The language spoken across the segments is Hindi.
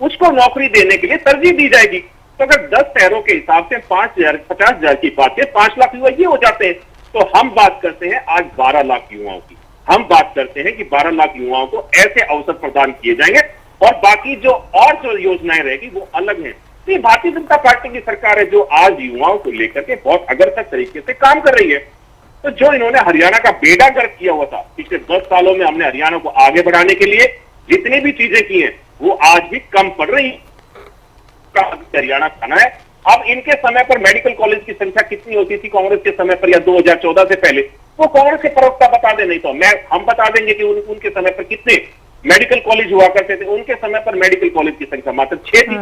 उसको नौकरी देने के लिए तरजीह दी जाएगी। तो अगर 10 शहरों के हिसाब से 5,000 50,000 की बात है, 5 लाख युवा ये हो जाते हैं। तो हम बात करते हैं आज 12 लाख युवाओं की। हम बात करते हैं कि 12 लाख युवाओं को ऐसे अवसर प्रदान किए जाएंगे और बाकी जो योजनाएं रहेगी वो अलग हैं। तो ये भारतीय जनता पार्टी की सरकार है जो आज युवाओं को लेकर के बहुत अग्रसर तरीके से काम कर रही है। तो जो इन्होंने हरियाणा का बेड़ा गर्क किया हुआ था पिछले 10 सालों में, हमने हरियाणा को आगे बढ़ाने के लिए जितनी भी चीजें की हैं वो आज भी कम पड़ रही हरियाणा खाना है। अब इनके समय पर मेडिकल कॉलेज की संख्या कितनी होती थी कांग्रेस के समय पर या 2014 से पहले, वो कांग्रेस के प्रवक्ता बता दे, नहीं तो हम बता देंगे कि उनके समय पर कितने मेडिकल कॉलेज हुआ करते थे। उनके समय पर मेडिकल कॉलेज की संख्या मात्र 6 थी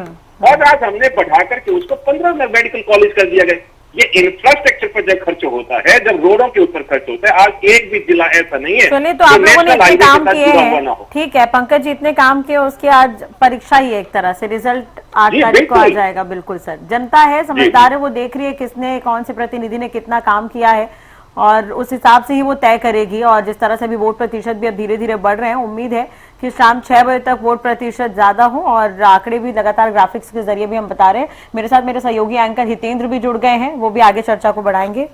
और आज हमने बढ़ा करके उसको 15 मेडिकल कॉलेज कर दिया गया। ये इंफ्रास्ट्रक्चर पर जब खर्च होता है, जब रोडों के ऊपर खर्च होता है, आज एक भी जिला ऐसा नहीं है। चलिए, तो आप लोगों ने इतने काम किए हैं, ठीक है पंकज जी, इतने काम किए, उसकी आज परीक्षा ही एक तरह से रिजल्ट 8 तारीख को आ जाएगा। बिल्कुल सर, जनता है, समझदार है, वो देख रही है किसने, कौन से प्रतिनिधि ने कितना काम किया है और उस हिसाब से ही वो तय करेगी। और जिस तरह से भी वोट प्रतिशत भी अब धीरे धीरे बढ़ रहे हैं, उम्मीद है कि शाम 6 बजे तक वोट प्रतिशत ज्यादा हो और आंकड़े भी लगातार ग्राफिक्स के जरिए भी हम बता रहे हैं। मेरे साथ मेरे सहयोगी एंकर हितेंद्र भी जुड़ गए हैं, वो भी आगे चर्चा को बढ़ाएंगे।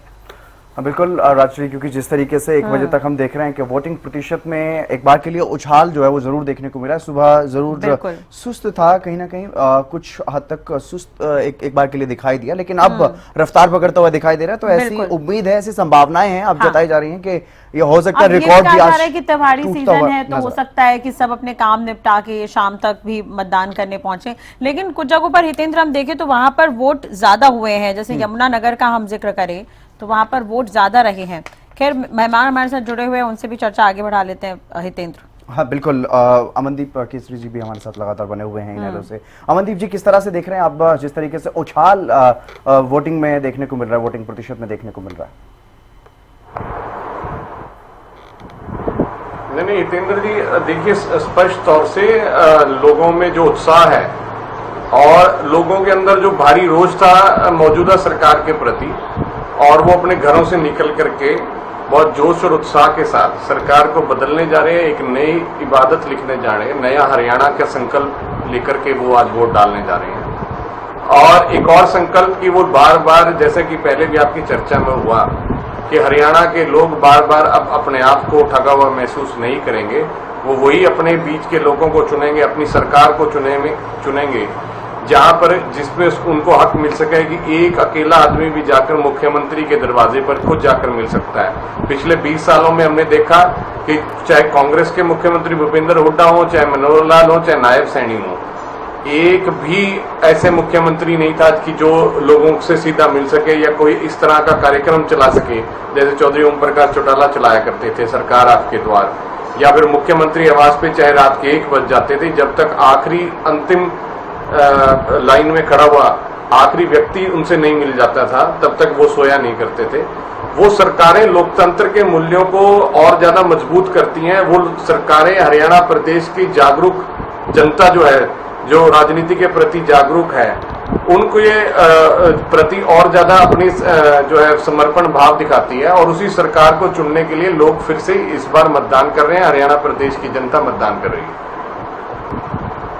बिल्कुल राजश्री, क्योंकि जिस तरीके से 1 बजे तक हम देख रहे हैं कि वोटिंग प्रतिशत में एक बार के लिए उछाल जो है वो जरूर देखने को मिला है। सुबह जरूर सुस्त था, कहीं ना कहीं कुछ हद तक सुस्त एक बार के लिए दिखाई दिया, लेकिन अब रफ्तार पकड़ता हुआ दिखाई दे रहा है। तो ऐसी उम्मीद है, ऐसी संभावनाएं हैं अब जताई जा रही हैं कि ये हो सकता है रिकॉर्ड भी आज कि त्योहारी सीजन है तो हो सकता है कि सब अपने काम निपटा के शाम तक भी मतदान करने पहुंचे। लेकिन कुछ जगहों पर हितेंद्र हम देखें तो वहां पर वोट ज्यादा हुए हैं, जैसे यमुनानगर का हम जिक्र करें तो वहां पर वोट ज्यादा रहे हैं। खैर, मेहमान हमारे साथ जुड़े हुए हैं, उनसे भी चर्चा आगे बढ़ा लेते हैं। हितेंद्र। हाँ बिल्कुल, अमनदीप केसरी जी भी हमारे साथ लगातार बने हुए हैं इनेलो से। अमनदीप जी, किस तरह से देख रहे हैं आप जिस तरीके से उछाल वोटिंग में देखने को मिल रहा है, वोटिंग प्रतिशत में देखने को मिल रहा है? नहीं हितेंद्र जी, देखिए स्पष्ट तौर से लोगों में जो उत्साह है और लोगों के अंदर जो भारी रोष था मौजूदा सरकार के प्रति, और वो अपने घरों से निकल करके बहुत जोश और उत्साह के साथ सरकार को बदलने जा रहे हैं, एक नई इबादत लिखने जा रहे हैं, नया हरियाणा का संकल्प लेकर के वो आज वोट डालने जा रहे हैं। और एक और संकल्प की वो बार बार, जैसे कि पहले भी आपकी चर्चा में हुआ कि हरियाणा के लोग बार बार अब अपने आप को ठगा हुआ महसूस नहीं करेंगे, वो वही अपने बीच के लोगों को चुनेंगे, अपनी सरकार को चुनेंगे जहां पर जिसमें उनको हक मिल सके कि एक अकेला आदमी भी जाकर मुख्यमंत्री के दरवाजे पर खुद जाकर मिल सकता है। पिछले 20 सालों में हमने देखा कि चाहे कांग्रेस के मुख्यमंत्री भूपेंद्र हुड्डा हो, चाहे मनोहर लाल हो, चाहे नायब सैनी हो, एक भी ऐसे मुख्यमंत्री नहीं था कि जो लोगों से सीधा मिल सके या कोई इस तरह का कार्यक्रम चला सके जैसे चौधरी ओम प्रकाश चौटाला चलाया करते थे सरकार आपके द्वार, या फिर मुख्यमंत्री आवास पे चाहे रात के 1 बज जाते थे, जब तक आखिरी अंतिम लाइन में खड़ा हुआ आखिरी व्यक्ति उनसे नहीं मिल जाता था तब तक वो सोया नहीं करते थे। वो सरकारें लोकतंत्र के मूल्यों को और ज्यादा मजबूत करती हैं। वो सरकारें हरियाणा प्रदेश की जागरूक जनता जो है, जो राजनीति के प्रति जागरूक है, उनको ये प्रति और ज्यादा अपनी जो है समर्पण भाव दिखाती है और उसी सरकार को चुनने के लिए लोग फिर से इस बार मतदान कर रहे हैं। हरियाणा प्रदेश की जनता मतदान कर रही है।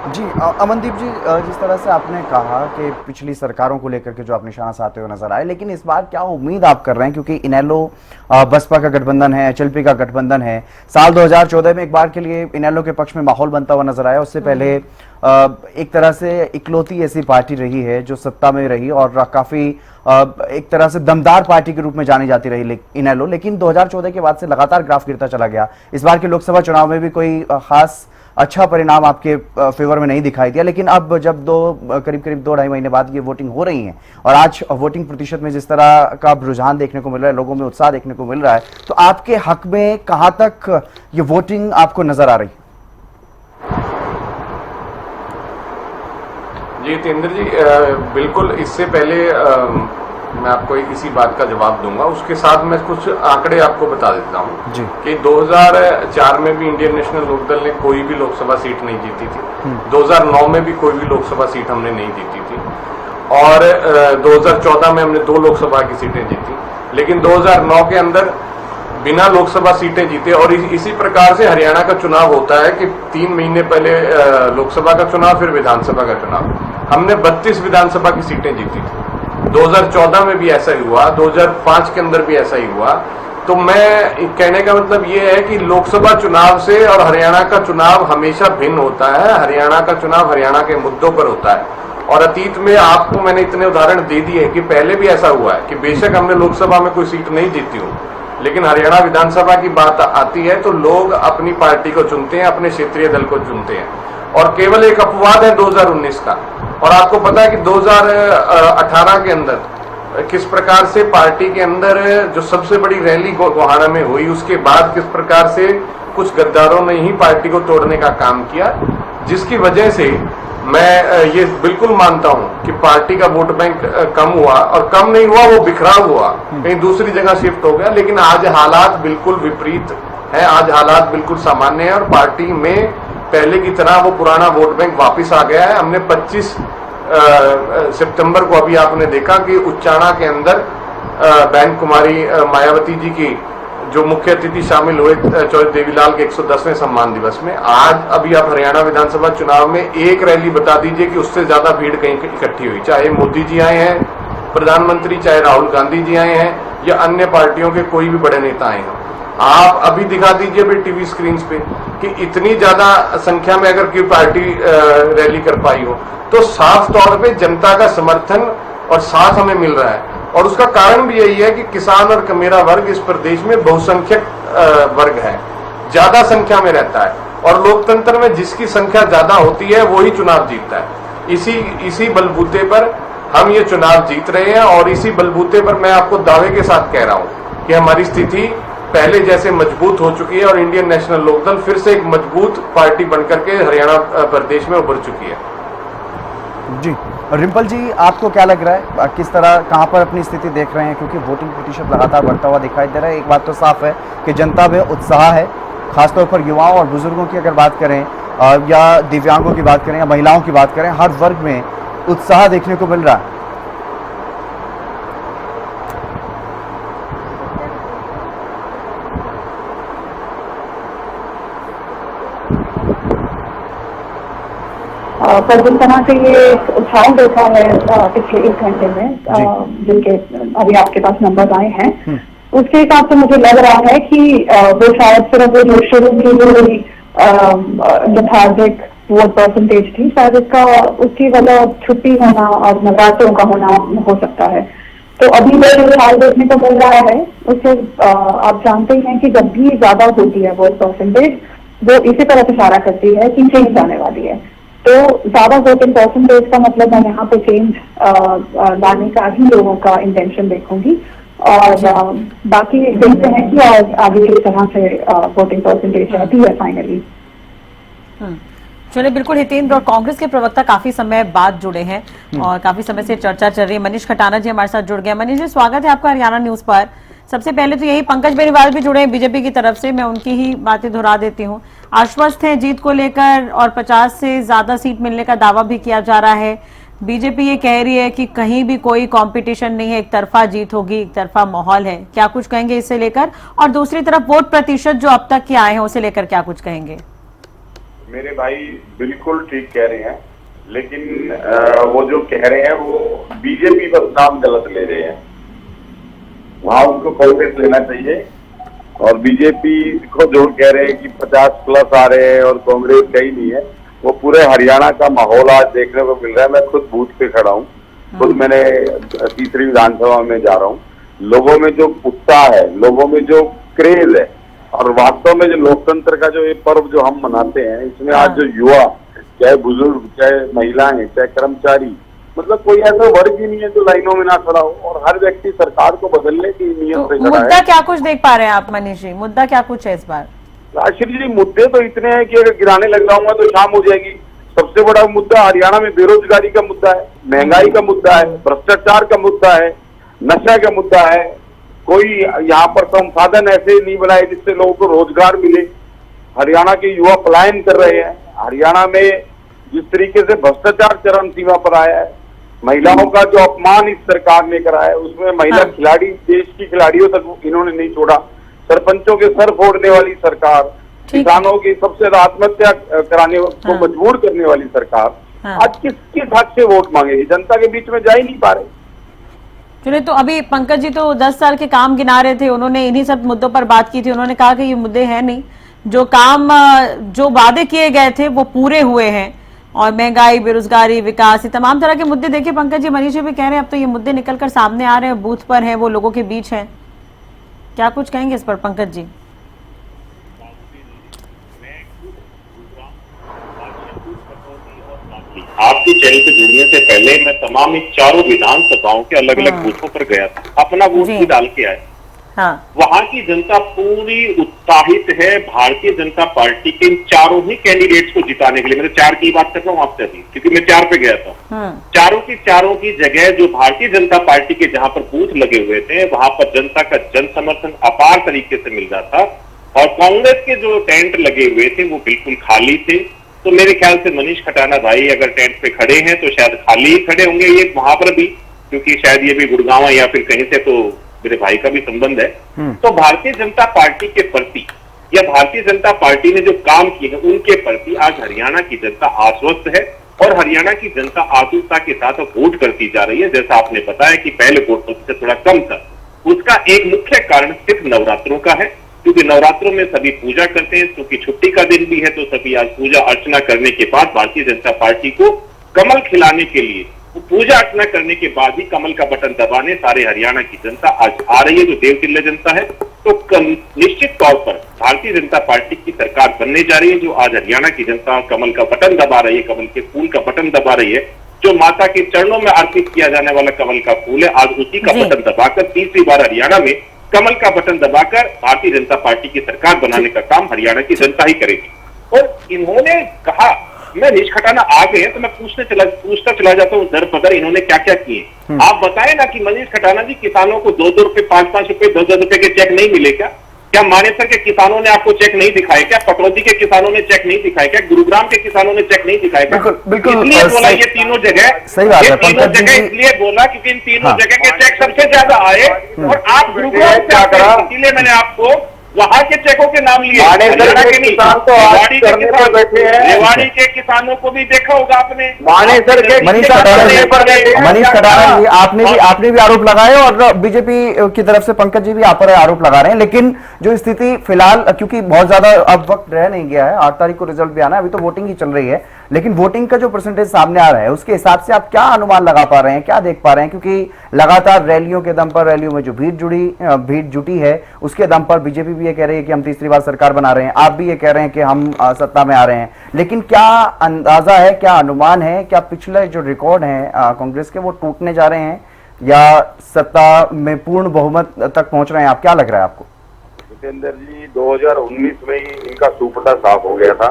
जी अमनदीप जी, जिस तरह से आपने कहा कि पिछली सरकारों को लेकर के जो आप निशाना साधते हुए नजर आए, लेकिन इस बार क्या उम्मीद आप कर रहे हैं, क्योंकि इनेलो बसपा का गठबंधन है, एचएलपी का गठबंधन है। साल 2014 में एक बार के लिए इनेलो के पक्ष में माहौल बनता हुआ नजर आया, उससे पहले एक तरह से इकलौती ऐसी पार्टी रही है जो सत्ता में रही और काफी एक तरह से दमदार पार्टी के रूप में जानी जाती रही इनेलो, लेकिन 2014 के बाद से लगातार ग्राफ गिरता चला गया। इस बार के लोकसभा चुनाव में भी कोई खास अच्छा परिणाम आपके फेवर में नहीं दिखाई दिया, लेकिन अब जब करीब 2-2.5 महीने बाद ये वोटिंग हो रही है और आज वोटिंग प्रतिशत में जिस तरह का रुझान देखने को मिल रहा है, लोगों में उत्साह देखने को मिल रहा है, तो आपके हक में कहां तक ये वोटिंग आपको नजर आ रही है? जी जितेंद्र जी, बिल्कुल इससे पहले मैं आपको इसी बात का जवाब दूंगा, उसके साथ मैं कुछ आंकड़े आपको बता देता हूं कि 2004 में भी इंडियन नेशनल लोकदल ने कोई भी लोकसभा सीट नहीं जीती थी, 2009 में भी कोई भी लोकसभा सीट हमने नहीं जीती थी और 2014 में हमने 2 लोकसभा की सीटें जीती, लेकिन 2009 के अंदर बिना लोकसभा सीटें जीते। और इसी प्रकार से हरियाणा का चुनाव होता है कि 3 महीने पहले लोकसभा का चुनाव, फिर विधानसभा का चुनाव। हमने 32 विधानसभा की सीटें जीती थी। 2014 में भी ऐसा ही हुआ, 2005 के अंदर भी ऐसा ही हुआ। तो मैं कहने का मतलब ये है कि लोकसभा चुनाव से और हरियाणा का चुनाव हमेशा भिन्न होता है। हरियाणा का चुनाव हरियाणा के मुद्दों पर होता है। और अतीत में आपको मैंने इतने उदाहरण दे दिए कि पहले भी ऐसा हुआ है कि बेशक हमने लोकसभा में कोई सीट नहीं जीती हो, लेकिन हरियाणा विधानसभा की बात आती है तो लोग अपनी पार्टी को चुनते हैं, अपने क्षेत्रीय दल को चुनते हैं। और केवल एक अपवाद है 2019 का। और आपको पता है कि 2018 के अंदर किस प्रकार से पार्टी के अंदर जो सबसे बड़ी रैली गोहाना में हुई, उसके बाद किस प्रकार से कुछ गद्दारों ने ही पार्टी को तोड़ने का काम किया, जिसकी वजह से मैं ये बिल्कुल मानता हूं कि पार्टी का वोट बैंक कम हुआ। और कम नहीं हुआ, वो बिखराव हुआ, कहीं दूसरी जगह शिफ्ट हो गया। लेकिन आज हालात बिल्कुल विपरीत है, आज हालात बिल्कुल सामान्य है और पार्टी में पहले की तरह वो पुराना वोट बैंक वापिस आ गया है। हमने 25 सितंबर को अभी आपने देखा कि उच्चाणा के अंदर बहन कुमारी मायावती जी की जो मुख्य अतिथि शामिल हुए चौधरी देवीलाल के 110वें सम्मान दिवस में। आज अभी आप हरियाणा विधानसभा चुनाव में एक रैली बता दीजिए कि उससे ज्यादा भीड़ कहीं इकट्ठी हुई, चाहे मोदी जी आए हैं प्रधानमंत्री, चाहे राहुल गांधी जी आए हैं या अन्य पार्टियों के कोई भी बड़े नेता आए हैं। आप अभी दिखा दीजिए भी टीवी स्क्रीन पे कि इतनी ज्यादा संख्या में अगर कोई पार्टी रैली कर पाई हो, तो साफ तौर पे जनता का समर्थन और साथ हमें मिल रहा है। और उसका कारण भी यही है कि किसान और कमेरा वर्ग इस प्रदेश में बहुसंख्यक वर्ग है, ज्यादा संख्या में रहता है। और लोकतंत्र में जिसकी संख्या ज्यादा होती है वो ही चुनाव जीतता है। इसी बलबूते पर हम ये चुनाव जीत रहे हैं। और इसी बलबूते पर मैं आपको दावे के साथ कह रहा हूं कि हमारी स्थिति पहले जैसे मजबूत हो चुकी है और इंडियन नेशनल लोकदल फिर से एक मजबूत पार्टी बनकर के हरियाणा प्रदेश में उभर चुकी है। जी रिम्पल जी, आपको क्या लग रहा है, किस तरह कहां पर अपनी स्थिति देख रहे हैं? क्योंकि वोटिंग प्रतिशत लगातार बढ़ता हुआ दिखाई दे रहा है। एक बात तो साफ है कि जनता में उत्साह है, खासतौर पर युवाओं और बुजुर्गों की अगर बात करें या दिव्यांगों की बात करें या महिलाओं की बात करें, हर वर्ग में उत्साह देखने को मिल रहा है। पर जिस तरह से ये उत्साह देखा है पिछले 1 घंटे में, जिनके अभी आपके पास नंबर आए हैं, उसके हिसाब से मुझे लग रहा है कि वो शायद सिर्फ वो जो शुरू की जो यथार्थिक वोट परसेंटेज थी, शायद उसकी वजह छुट्टी होना और नवरात्रों का होना हो सकता है। तो अभी जो उत्साह देखने को मिल रहा है उससे आप जानते हैं कि जब भी ज्यादा होती है वोट परसेंटेज, वो इसी तरफ इशारा करती है कि चेंज आने वाली है। तो ज्यादा वोटिंग परसेंटेज का मतलब मैं यहाँ पे चेंज लाने का ही लोगों का इंटेंशन देखूंगी। और बाकी देखते हैं कि आगे किस तरह से वोटिंग परसेंटेज रहती है फाइनली। चलिए, बिल्कुल हितेंद्र और कांग्रेस के प्रवक्ता काफी समय बाद जुड़े हैं और काफी समय से चर्चा चल रही है। मनीष खटाना जी हमारे साथ जुड़ गए। मनीष जी, स्वागत है आपका हरियाणा न्यूज पर। सबसे पहले तो यही, पंकज बेनीवाल भी जुड़े हैं बीजेपी की तरफ से, मैं उनकी ही बातें दोहरा देती हूँ। आश्वस्त है जीत को लेकर और 50 से ज्यादा सीट मिलने का दावा भी किया जा रहा है। बीजेपी ये कह रही है कि कहीं भी कोई कंपटीशन नहीं है, एक तरफा जीत होगी, एक तरफा माहौल है। क्या कुछ कहेंगे इससे लेकर? और दूसरी तरफ वोट प्रतिशत जो अब तक के आए हैं उसे लेकर क्या कुछ कहेंगे? मेरे भाई बिल्कुल ठीक कह रहे हैं, लेकिन वो जो कह रहे हैं वो बीजेपी पर नाम गलत ले रहे हैं। वहां उनको कांग्रेस लेना चाहिए। और बीजेपी को जो कह रहे हैं कि 50+ आ रहे हैं और कांग्रेस कहीं नहीं है, वो पूरे हरियाणा का माहौल आज देखने को मिल रहा है। मैं खुद बूथ पे खड़ा हूँ, खुद मैंने तीसरी विधानसभा में जा रहा हूँ। लोगों में जो उत्साह है, लोगों में जो क्रेज है, और वास्तव में जो लोकतंत्र का जो ये पर्व जो हम मनाते हैं, इसमें आज जो युवा, चाहे बुजुर्ग, चाहे महिलाएं, चाहे कर्मचारी, मतलब कोई ऐसा वर्ग ही नहीं है जो लाइनों में ना खड़ा हो। और हर व्यक्ति सरकार को बदलने की नियत से खड़ा है। मुद्दा क्या कुछ देख पा रहे हैं आप मनीष जी? मुद्दा क्या कुछ है इस बार? राष्ट्रीय जी, मुद्दे तो इतने हैं कि अगर गिराने लग जाऊंगा तो शाम हो जाएगी। सबसे बड़ा मुद्दा हरियाणा में बेरोजगारी का मुद्दा है, महंगाई का मुद्दा है, भ्रष्टाचार का मुद्दा है, नशा का मुद्दा है। कोई यहाँ पर संसाधन ऐसे नहीं बनाए जिससे लोगों को रोजगार मिले। हरियाणा के युवा पलायन कर रहे हैं। हरियाणा में जिस तरीके से भ्रष्टाचार चरम सीमा पर आया है, महिलाओं का जो अपमान इस सरकार ने कराया है, उसमें महिला खिलाड़ी, देश की खिलाड़ियों तक इन्होंने नहीं छोड़ा। सरपंचों के सर फोड़ने वाली सरकार, किसानों की सबसे ज्यादा आत्महत्या कराने को मजबूर करने वाली सरकार आज किसके हक से वोट मांगेगी? जनता के बीच में जा ही नहीं पा रहे। चलिए, तो अभी पंकज जी तो 10 साल के काम गिना रहे थे, उन्होंने इन्हीं सब मुद्दों पर बात की थी। उन्होंने कहा कि ये मुद्दे हैं नहीं, जो काम जो वादे किए गए थे वो पूरे हुए हैं, और महंगाई, बेरोजगारी, विकास, ये तमाम तरह के मुद्दे। देखिए पंकज जी, मनीष जी भी कह रहे हैं अब तो ये मुद्दे निकल कर सामने आ रहे हैं, बूथ पर हैं, वो लोगों के बीच हैं। क्या कुछ कहेंगे इस पर पंकज जी? आपके चैनल से जुड़ने से पहले मैं तमाम इन चारों विधानसभाओं के अलग अलग बूथों पर गया था, अपना वोट भी डाल के आया। वहां की जनता पूरी उत्साहित है भारतीय जनता पार्टी के इन चारों ही कैंडिडेट्स को जिताने के लिए। मैं 4 की बात कर रहा हूँ आपसे अभी, क्योंकि मैं 4 पे गया था। चारों की जगह जो भारतीय जनता पार्टी के जहां पर बूथ लगे हुए थे, वहां पर जनता का जन समर्थन अपार तरीके से मिल रहा था, और कांग्रेस के जो टेंट लगे हुए थे वो बिल्कुल खाली थे। तो मेरे ख्याल से मनीष खटाना भाई अगर टेंट पे खड़े हैं तो शायद खाली ही खड़े होंगे ये वहां पर भी, क्योंकि शायद ये भी गुड़गांव या फिर कहीं से तो मेरे भाई का भी संबंध है। तो भारतीय जनता पार्टी के प्रति या भारतीय जनता पार्टी ने जो काम किए हैं उनके प्रति आज हरियाणा की जनता आश्वस्त है, और हरियाणा की जनता आतुरता के साथ वोट करती जा रही है। जैसा आपने बताया कि पहले वोट प्रतिशत थोड़ा कम था, उसका एक मुख्य कारण सिर्फ नवरात्रों का है, क्योंकि नवरात्रों में सभी पूजा करते हैं, क्योंकि छुट्टी का दिन भी है, तो सभी आज पूजा अर्चना करने के बाद भारतीय जनता पार्टी को कमल खिलाने के लिए, पूजा अर्चना करने के बाद ही कमल का बटन दबाने सारे हरियाणा की जनता आज आ रही है, जो देवतुल्य जनता है। तो निश्चित तौर पर भारतीय जनता पार्टी की सरकार बनने जा रही है, जो आज हरियाणा की जनता कमल का बटन दबा रही है, कमल के फूल का बटन दबा रही है। जो माता के चरणों में अर्पित किया जाने वाला कमल का फूल है, आज उसी का बटन दबाकर तीसरी बार हरियाणा में कमल का बटन दबाकर भारतीय जनता पार्टी की सरकार बनाने का काम हरियाणा की जनता ही करेगी। और इन्होंने कहा, मैं मनीष खटाना आ गए हैं तो मैं पूछता चला जाता हूँ दर पदर इन्होंने क्या क्या किए। आप बताएं ना कि मनीष खटाना जी, किसानों को 2-2 रुपए, 5-5 रुपए, 10-10 रुपए के चेक नहीं मिले क्या? क्या मानेसर के किसानों ने आपको चेक नहीं दिखाए क्या? पटौदी के किसानों ने चेक नहीं दिखाए क्या? गुरुग्राम के किसानों ने चेक नहीं दिखाए क्या? इसलिए बोला ये तीनों जगह, इसलिए बोला क्योंकि इन तीनों जगह के चेक सबसे ज्यादा आए, और आप गुरुग्राम से आते हैं, इसलिए मैंने आपको वहां के चेकों के नाम लिए। रेवाड़ी के किसानों को भी देखा होगा आपने। मनीष खटाना जी, आपने भी आरोप लगाए और बीजेपी की तरफ से पंकज जी भी आप पर आरोप लगा रहे हैं, लेकिन जो स्थिति फिलहाल, क्योंकि बहुत ज्यादा अब वक्त रह नहीं गया है, 8 तारीख को रिजल्ट भी आना है, अभी तो वोटिंग ही चल रही है, लेकिन वोटिंग का जो परसेंटेज सामने आ रहा है उसके हिसाब से आप क्या अनुमान लगा पा रहे हैं, क्या देख पा रहे हैं? क्योंकि लगातार रैलियों के दम पर, रैलियों में जो भीड़ जुटी है उसके दम पर बीजेपी भी ये कह रही है कि हम तीसरी बार सरकार बना रहे हैं, आप भी ये कह रहे हैं कि हम सत्ता में आ रहे हैं, लेकिन क्या अंदाजा है, क्या अनुमान है, क्या पिछले जो रिकॉर्ड हैं कांग्रेस के वो टूटने जा रहे हैं या सत्ता में पूर्ण बहुमत तक पहुंच रहे हैं? आप क्या लग रहा है आपको? जितेंद्र जी, 2019 में ही इनका सुपड़ा साफ हो गया था।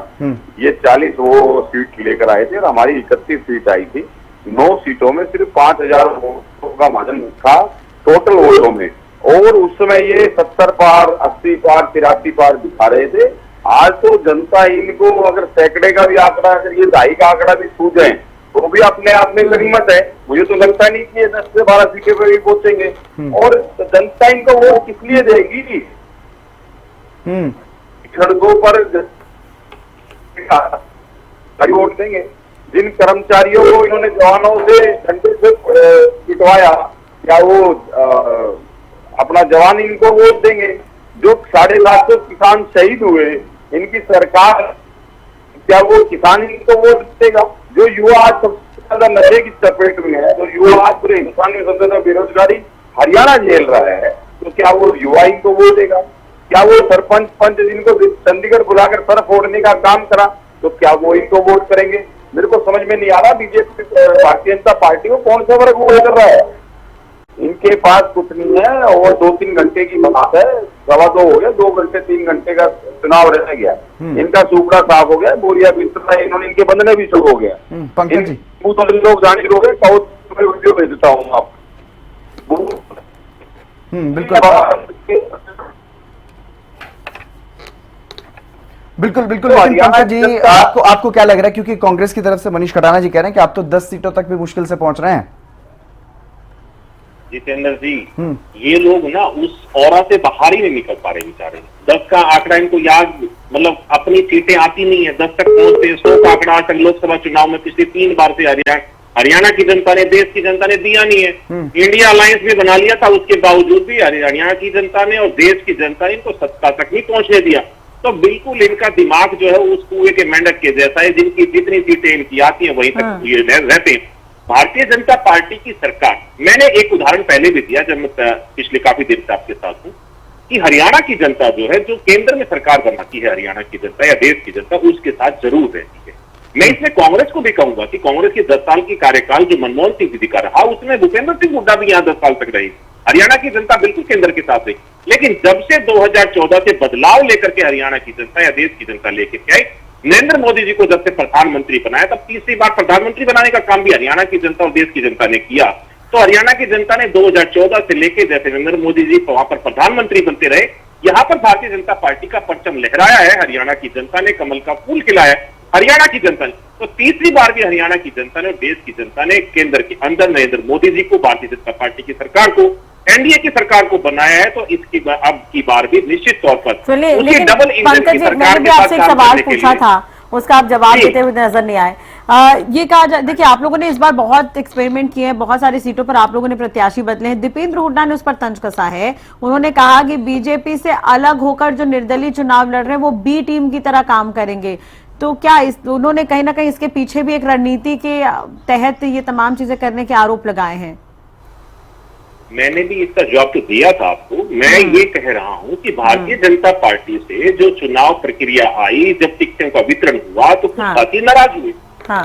ये 40 वो सीट लेकर आए थे और हमारी 31 सीट आई थी। 9 सीटों में सिर्फ 5000 वोटों का मार्जिन था टोटल वोटों में, और उस समय ये 70 पार, 80 पार, 83 पार दिखा रहे थे। आज तो जनता इनको अगर सैकड़े का भी आंकड़ा, अगर ये 2.5 का आंकड़ा भी छू जाए वो भी अपने आप में गनीमत है। मुझे तो लगता नहीं कि ये 10 से 12 सीटें पर भी पहुंचेंगे, और जनता इनको वोट किस लिए देगी? सड़कों पर वोट देंगे। जिन कर्मचारियों को इन्होंने जवानों से घंटे से पिटवाया, क्या वो अपना जवान इनको वोट देंगे? जो 750 किसान शहीद हुए, इनकी सरकार, क्या वो किसान इनको वोट देगा? जो युवा आज सबसे ज्यादा नशे की चपेट में है, जो युवा आज पूरे हिंदुस्तान में सबसे ज्यादा बेरोजगारी हरियाणा झेल रहा है, तो क्या वो युवा इनको वोट देगा? क्या वो सरपंच पंच जिनको चंडीगढ़ बुलाकर सर फोड़ने का काम करा, तो क्या वो इनको वोट करेंगे? मेरे को समझ में नहीं आ रहा बीजेपी, भारतीय जनता पार्टी को कौन सा वर्ग वोट कर रहा है। इनके पास कुछ नहीं है, और 2-3 घंटे की बात है, 2.25 हो गया, 2 घंटे 3 घंटे का चुनाव रह गया, इनका सुपड़ा साफ हो गया, बोरिया बिस्तर इन्होंने, इनके बंधने भी शुरू हो गया। पंकज जी, लोग जाने शुरू हो गए, साउथ में वीडियो भेज देता हूँ आप। बिल्कुल बिल्कुल। लेकिन पंकज जी, आपको क्या लग रहा है, क्योंकि कांग्रेस की तरफ से मनीष खटाना जी कह रहे हैं कि आप तो 10 सीटों तक भी मुश्किल से पहुंच रहे हैं? जितेंद्र जी, ये लोग ना उस औरा से बाहर ही नहीं निकल पा रहे बेचारे। 10 का आंकड़ा इनको याद, मतलब अपनी सीटें आती नहीं है, 10 तक पहुंचते, 100 का आंकड़ा आज तक लोकसभा चुनाव में पिछले 3 बार से हरियाणा की जनता ने, देश की जनता ने दिया नहीं है। इंडिया अलायंस भी बना लिया था, उसके बावजूद भी हरियाणा की जनता ने और देश की जनता ने इनको सत्ता तक नहीं पहुंचने दिया। तो बिल्कुल इनका दिमाग जो है उस कुएं के मेंढक के जैसा है, जिनकी जितनी सीटें इनकी आती हैं वहीं तक ये रहते हैं। भारतीय जनता पार्टी की सरकार, मैंने एक उदाहरण पहले भी दिया जब मैं पिछले काफी देर से आपके साथ हूं, कि हरियाणा की जनता जो है, जो केंद्र में सरकार बनाती है हरियाणा की जनता या देश की जनता, उसके साथ जरूर रहती है। मैं इसमें कांग्रेस को भी कहूंगा कि कांग्रेस के 10 साल की कार्यकाल जो मनमोहन सिंह जी का रहा, उसमें भूपेंद्र सिंह हुड्डा भी यहाँ 10 साल तक रही। हरियाणा की जनता बिल्कुल केंद्र के साथ रही, लेकिन जब से 2014 से बदलाव लेकर के हरियाणा की जनता या देश की जनता लेकर के आई, नरेंद्र मोदी जी को जब से प्रधानमंत्री बनाया, तब तीसरी बार प्रधानमंत्री बनाने का काम भी हरियाणा की जनता और देश की जनता ने किया। तो हरियाणा की जनता ने 2014 से लेकर जैसे नरेंद्र मोदी जी वहां पर प्रधानमंत्री बनते रहे, यहाँ पर भारतीय जनता पार्टी का परचम लहराया है, हरियाणा की जनता ने कमल का फूल खिलाया है हरियाणा की जनता ने। तो तीसरी बार भी हरियाणा की जनता ने और देश की जनता ने केंद्र के अंदर नरेंद्र मोदी जी को, भारतीय जनता पार्टी की सरकार को, एनडीए की सरकार को बनाया है। तो इसकी अब की बार भी निश्चित तौर पर डबल इंजन की सरकार के साथ एक सवाल पूछा था, उसका आप जवाब देते हुए नजर नहीं आए। ये कहा जाए, देखिए आप लोगों ने इस बार बहुत एक्सपेरिमेंट किए हैं, बहुत सारी सीटों पर आप लोगों ने प्रत्याशी बदले हैं। दीपेंद्र हुड्डा ने उस पर तंज कसा है, उन्होंने कहा कि बीजेपी से अलग होकर जो निर्दलीय चुनाव लड़ रहे हैं वो बी टीम की तरह काम करेंगे। तो क्या उन्होंने कहीं ना कहीं इसके पीछे भी एक रणनीति के तहत ये तमाम चीजें करने के आरोप लगाए हैं? मैंने भी इसका जवाब तो दिया था आपको। मैं ये कह रहा हूं कि भारतीय जनता पार्टी से जो चुनाव प्रक्रिया आई, जब टिकटों का वितरण हुआ तो कुछ साथी नाराज हुए,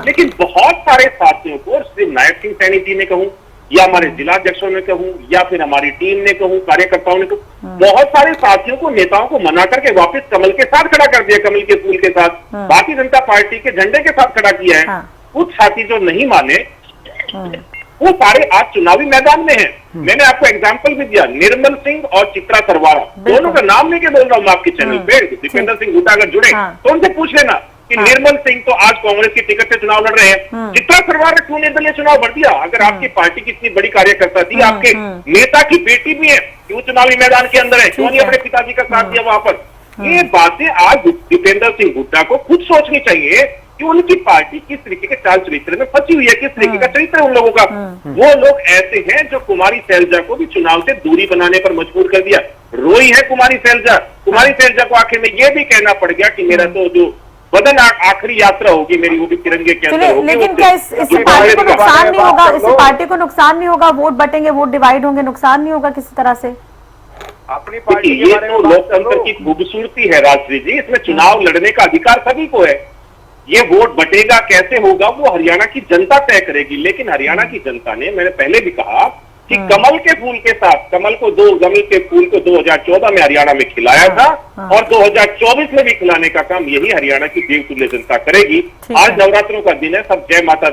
लेकिन बहुत सारे साथियों को, सिर्फ नायब सिंह सैनी जी ने कहूं या हमारे जिलाध्यक्षों ने कहूं या फिर हमारी टीम ने कहूं, कार्यकर्ताओं ने कहूं, बहुत सारे साथियों को, नेताओं को मना करके वापस कमल के साथ खड़ा कर दिया, कमल के फूल के साथ, भारतीय जनता पार्टी के झंडे के साथ खड़ा किया है। कुछ साथी जो नहीं माने वो सारे आज चुनावी मैदान में हैं। मैंने आपको एग्जांपल भी दिया, निर्मल सिंह और चित्रा सरवारा, दोनों का नाम लेके बोल रहा हूँ आपके चैनल पे। दीपेंद्र सिंह हुड्डा अगर जुड़े तो उनसे पूछ लेना कि निर्मल सिंह तो आज कांग्रेस की टिकट से चुनाव लड़ रहे हैं, चित्रा सरवारा क्यों निर्दलीय चुनाव भर दिया? अगर आपकी पार्टी की इतनी बड़ी कार्यकर्ता थी, आपके नेता की बेटी भी है, क्यों चुनावी मैदान के अंदर है, क्यों नहीं अपने पिताजी का साथ दिया वहां पर? ये बातें आज दीपेंद्र सिंह हुड्डा को खुद सोचनी चाहिए कि उनकी पार्टी किस तरीके के चाल चरित्र में फंसी हुई है, किस तरीके का चरित्र है उन लोगों का। वो लोग ऐसे हैं जो कुमारी शैलजा को भी चुनाव से दूरी बनाने पर मजबूर कर दिया। रोई है कुमारी शैलजा को आखिर में ये भी कहना पड़ गया कि मेरा तो जो बदन आखिरी यात्रा होगी मेरी, वो भी तिरंगे के अंदर होगी। लेकिन क्या इससे पार्टी को नुकसान नहीं होगा? इससे पार्टी को नुकसान नहीं होगा? वोट बटेंगे, वोट डिवाइड होंगे, नुकसान नहीं होगा किसी तरह से? अपनी पार्टी ये तो लोकतंत्र की खूबसूरती है राजश्री जी, इसमें चुनाव लड़ने का अधिकार सभी को है। ये वोट बटेगा कैसे होगा वो हरियाणा की जनता तय करेगी। लेकिन हरियाणा की जनता ने, मैंने पहले भी कहा कि कमल के फूल के साथ, कमल के फूल को 2014 में हरियाणा में खिलाया था और 2024 में भी खिलाने का काम यही हरियाणा की देवतुल्य जनता करेगी। आज नवरात्रों का दिन है, सब जय माता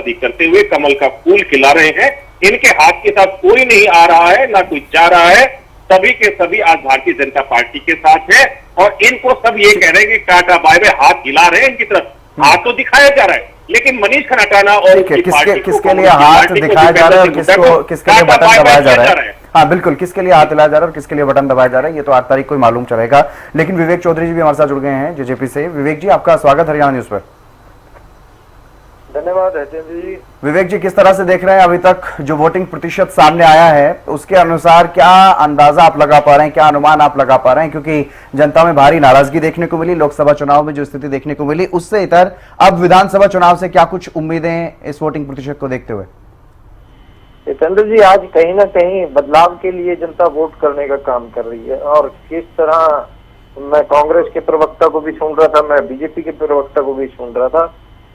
दी करते हुए कमल का फूल खिला रहे हैं। इनके हाथ के साथ कोई नहीं आ रहा है, ना कोई जा रहा है, सभी के सभी आज भारतीय जनता पार्टी के साथ है और इनको सब ये कह रहे हैं कि टाटा बाय बाय, हाथ हिला रहे हैं इनकी तरफ, हाथ तो दिखाया जा रहा है, लेकिन मनीष खनाटाना और किसके लिए हाथ दिखाया जा रहा है और किसके लिए बटन दबाया जा रहा है? हाँ बिल्कुल, किसके लिए हाथ हिलाया जा रहा है और किसके लिए बटन दबाया जा रहा है ये तो 8 तारीख को ही मालूम चलेगा। लेकिन विवेक चौधरी जी भी हमारे साथ जुड़ गए हैं जेजेपी से। विवेक जी, आपका स्वागत हरियाणा न्यूज पर। धन्यवाद हरिचंद्र जी। विवेक जी, किस तरह से देख रहे हैं अभी तक जो वोटिंग प्रतिशत सामने आया है, उसके अनुसार क्या अंदाजा आप लगा पा रहे हैं, क्या अनुमान आप लगा पा रहे हैं? क्योंकि जनता में भारी नाराजगी देखने को मिली, लोकसभा चुनाव में जो स्थिति देखने को मिली, उससे इतर अब विधानसभा चुनाव से क्या कुछ उम्मीदें इस वोटिंग प्रतिशत को देखते हुए? हरिचंद्र जी, आज कहीं ना कहीं बदलाव के लिए जनता वोट करने का काम कर रही है और किस तरह मैं कांग्रेस के प्रवक्ता को भी सुन रहा था, मैं बीजेपी के प्रवक्ता को भी सुन रहा था,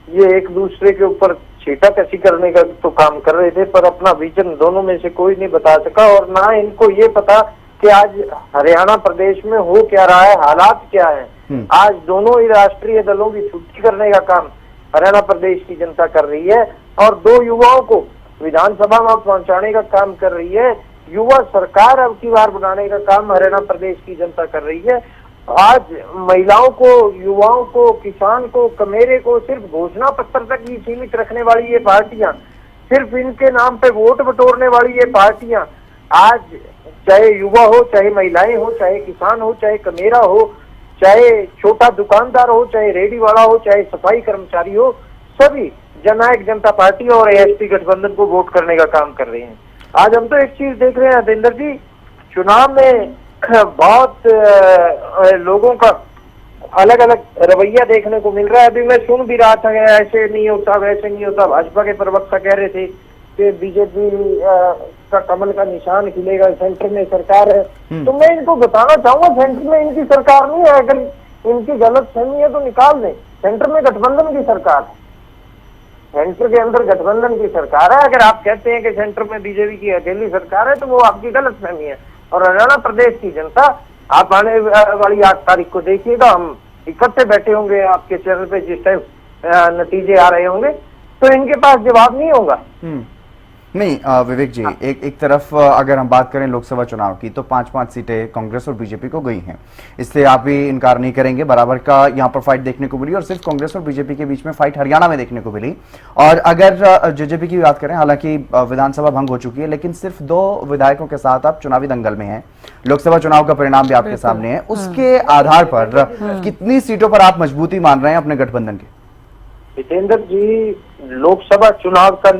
ये एक दूसरे के ऊपर छीटाकशी करने का तो काम कर रहे थे, पर अपना विजन दोनों में से कोई नहीं बता सका और ना इनको ये पता कि आज हरियाणा प्रदेश में हो क्या रहा है, हालात क्या है। आज दोनों ही राष्ट्रीय दलों की छुट्टी करने का काम हरियाणा प्रदेश की जनता कर रही है और 2 युवाओं को विधानसभा में पहुंचाने का काम कर रही है। युवा सरकार अब की बार बनाने का काम हरियाणा प्रदेश की जनता कर रही है। आज महिलाओं को, युवाओं को, किसान को, कमेरे को सिर्फ घोषणा पत्र तक ही सीमित रखने वाली ये पार्टियां सिर्फ इनके नाम पे वोट बटोरने वाली ये पार्टियां आज, चाहे युवा हो, चाहे महिलाएं हो, चाहे किसान हो, चाहे कमेरा हो, चाहे छोटा दुकानदार हो, चाहे रेडी वाला हो, चाहे सफाई कर्मचारी हो, सभी जननायक जनता पार्टी और एएसपी गठबंधन को वोट करने का काम कर रहे हैं। आज हम तो एक चीज देख रहे हैं हतेंद्र जी, चुनाव में बहुत लोगों का अलग अलग रवैया देखने को मिल रहा है। अभी मैं सुन भी रहा था ऐसे नहीं होता, वैसे नहीं होता। भाजपा के प्रवक्ता कह रहे थे कि बीजेपी का कमल का निशान खिलेगा, सेंटर में सरकार है। तो मैं इनको बताना चाहूंगा, सेंटर में इनकी सरकार नहीं है। अगर इनकी गलत फहमी है तो निकाल दें। सेंटर में गठबंधन की सरकार है, सेंटर के अंदर गठबंधन की सरकार है। अगर आप कहते हैं कि सेंटर में बीजेपी की अकेली सरकार है तो वो आपकी गलत फहमी है। और हरियाणा प्रदेश की जनता, आप आने वाली 8 तारीख को देखिएगा, हम इकट्ठे बैठे होंगे आपके चैनल पे जिस टाइम नतीजे आ रहे होंगे, तो इनके पास जवाब नहीं होगा। नहीं विवेक जी, एक तरफ अगर हम बात करें लोकसभा चुनाव की तो 5-5 सीटें कांग्रेस और बीजेपी को गई हैं। इससे आप भी इनकार नहीं करेंगे, बराबर का यहाँ पर फाइट देखने को मिली और सिर्फ कांग्रेस और बीजेपी के बीच में फाइट हरियाणा में देखने को मिली। और अगर जेजेपी की बात करें, हालांकि विधानसभा भंग हो चुकी है, लेकिन सिर्फ 2 विधायकों के साथ आप चुनावी दंगल में हैं। लोकसभा चुनाव का परिणाम भी आपके सामने है। उसके आधार पर कितनी सीटों पर आप मजबूती मान रहे हैं अपने गठबंधन की? हितेंद्र जी, लोकसभा चुनाव का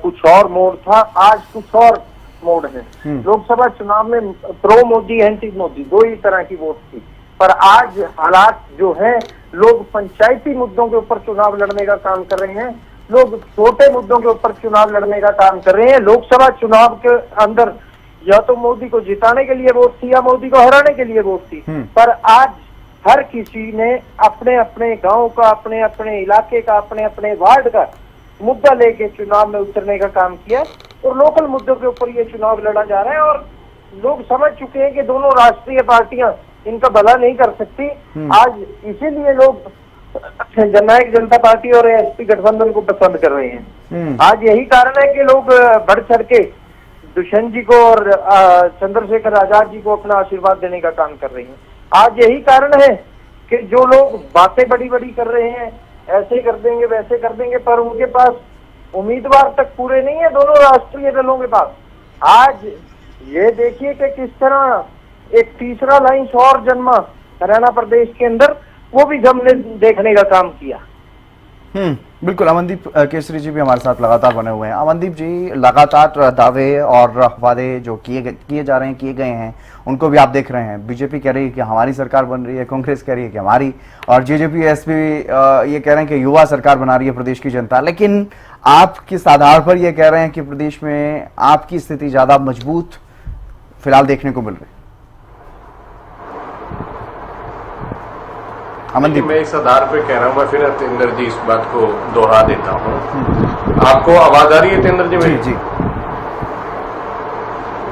कुछ और मोड था, आज कुछ और मोड है। लोकसभा चुनाव में प्रो मोदी एंटी मोदी 2 ही तरह की वोट थी, पर आज हालात जो है, लोग पंचायती मुद्दों के ऊपर चुनाव लड़ने का काम कर रहे हैं, लोग छोटे मुद्दों के ऊपर चुनाव लड़ने का काम कर रहे हैं। लोकसभा चुनाव के अंदर या तो मोदी को जिताने के लिए वोट थी या मोदी को हराने के लिए वोट थी, पर आज हर किसी ने अपने अपने गांव का, अपने अपने इलाके का, अपने अपने वार्ड का मुद्दा लेके चुनाव में उतरने का काम किया और लोकल मुद्दों के ऊपर ये चुनाव लड़ा जा रहा है। और लोग समझ चुके हैं कि दोनों राष्ट्रीय पार्टियां इनका भला नहीं कर सकती। आज इसीलिए लोग जननायक जनता पार्टी और एएसपी गठबंधन को पसंद कर रहे हैं। आज यही कारण है कि लोग बढ़ चढ़ के दुष्यंत जी को और चंद्रशेखर आजाद जी को अपना आशीर्वाद देने का काम कर रहे हैं। आज यही कारण है कि जो लोग बातें बड़ी बड़ी कर रहे हैं, ऐसे कर देंगे वैसे कर देंगे, पर उनके पास उम्मीदवार तक पूरे नहीं है दोनों राष्ट्रीय दलों के पास। आज ये देखिए कि किस तरह एक तीसरा लाइन और जन्मा हरियाणा प्रदेश के अंदर, वो भी हमने देखने का काम किया। बिल्कुल। अमनदीप केसरी जी भी हमारे साथ लगातार बने हुए हैं। अमनदीप जी, लगातार दावे और वादे जो किए जा रहे हैं, किए गए हैं, उनको भी आप देख रहे हैं। बीजेपी कह रही है कि हमारी सरकार बन रही है, कांग्रेस कह रही है कि हमारी, और जेजेपी एसपी ये कह रहे हैं कि युवा सरकार बना रही है प्रदेश की जनता। लेकिन आप किस आधार पर ये कह रहे हैं कि प्रदेश में आपकी स्थिति ज्यादा मजबूत फिलहाल देखने को मिल रही है? अमनदीप, मैं इस आधार पे कह रहा हूँ, मैं फिर हतेंद्र जी इस बात को दोहरा देता हूँ। आपको आवाज आ रही है हतेंद्र जी मेरी? जी।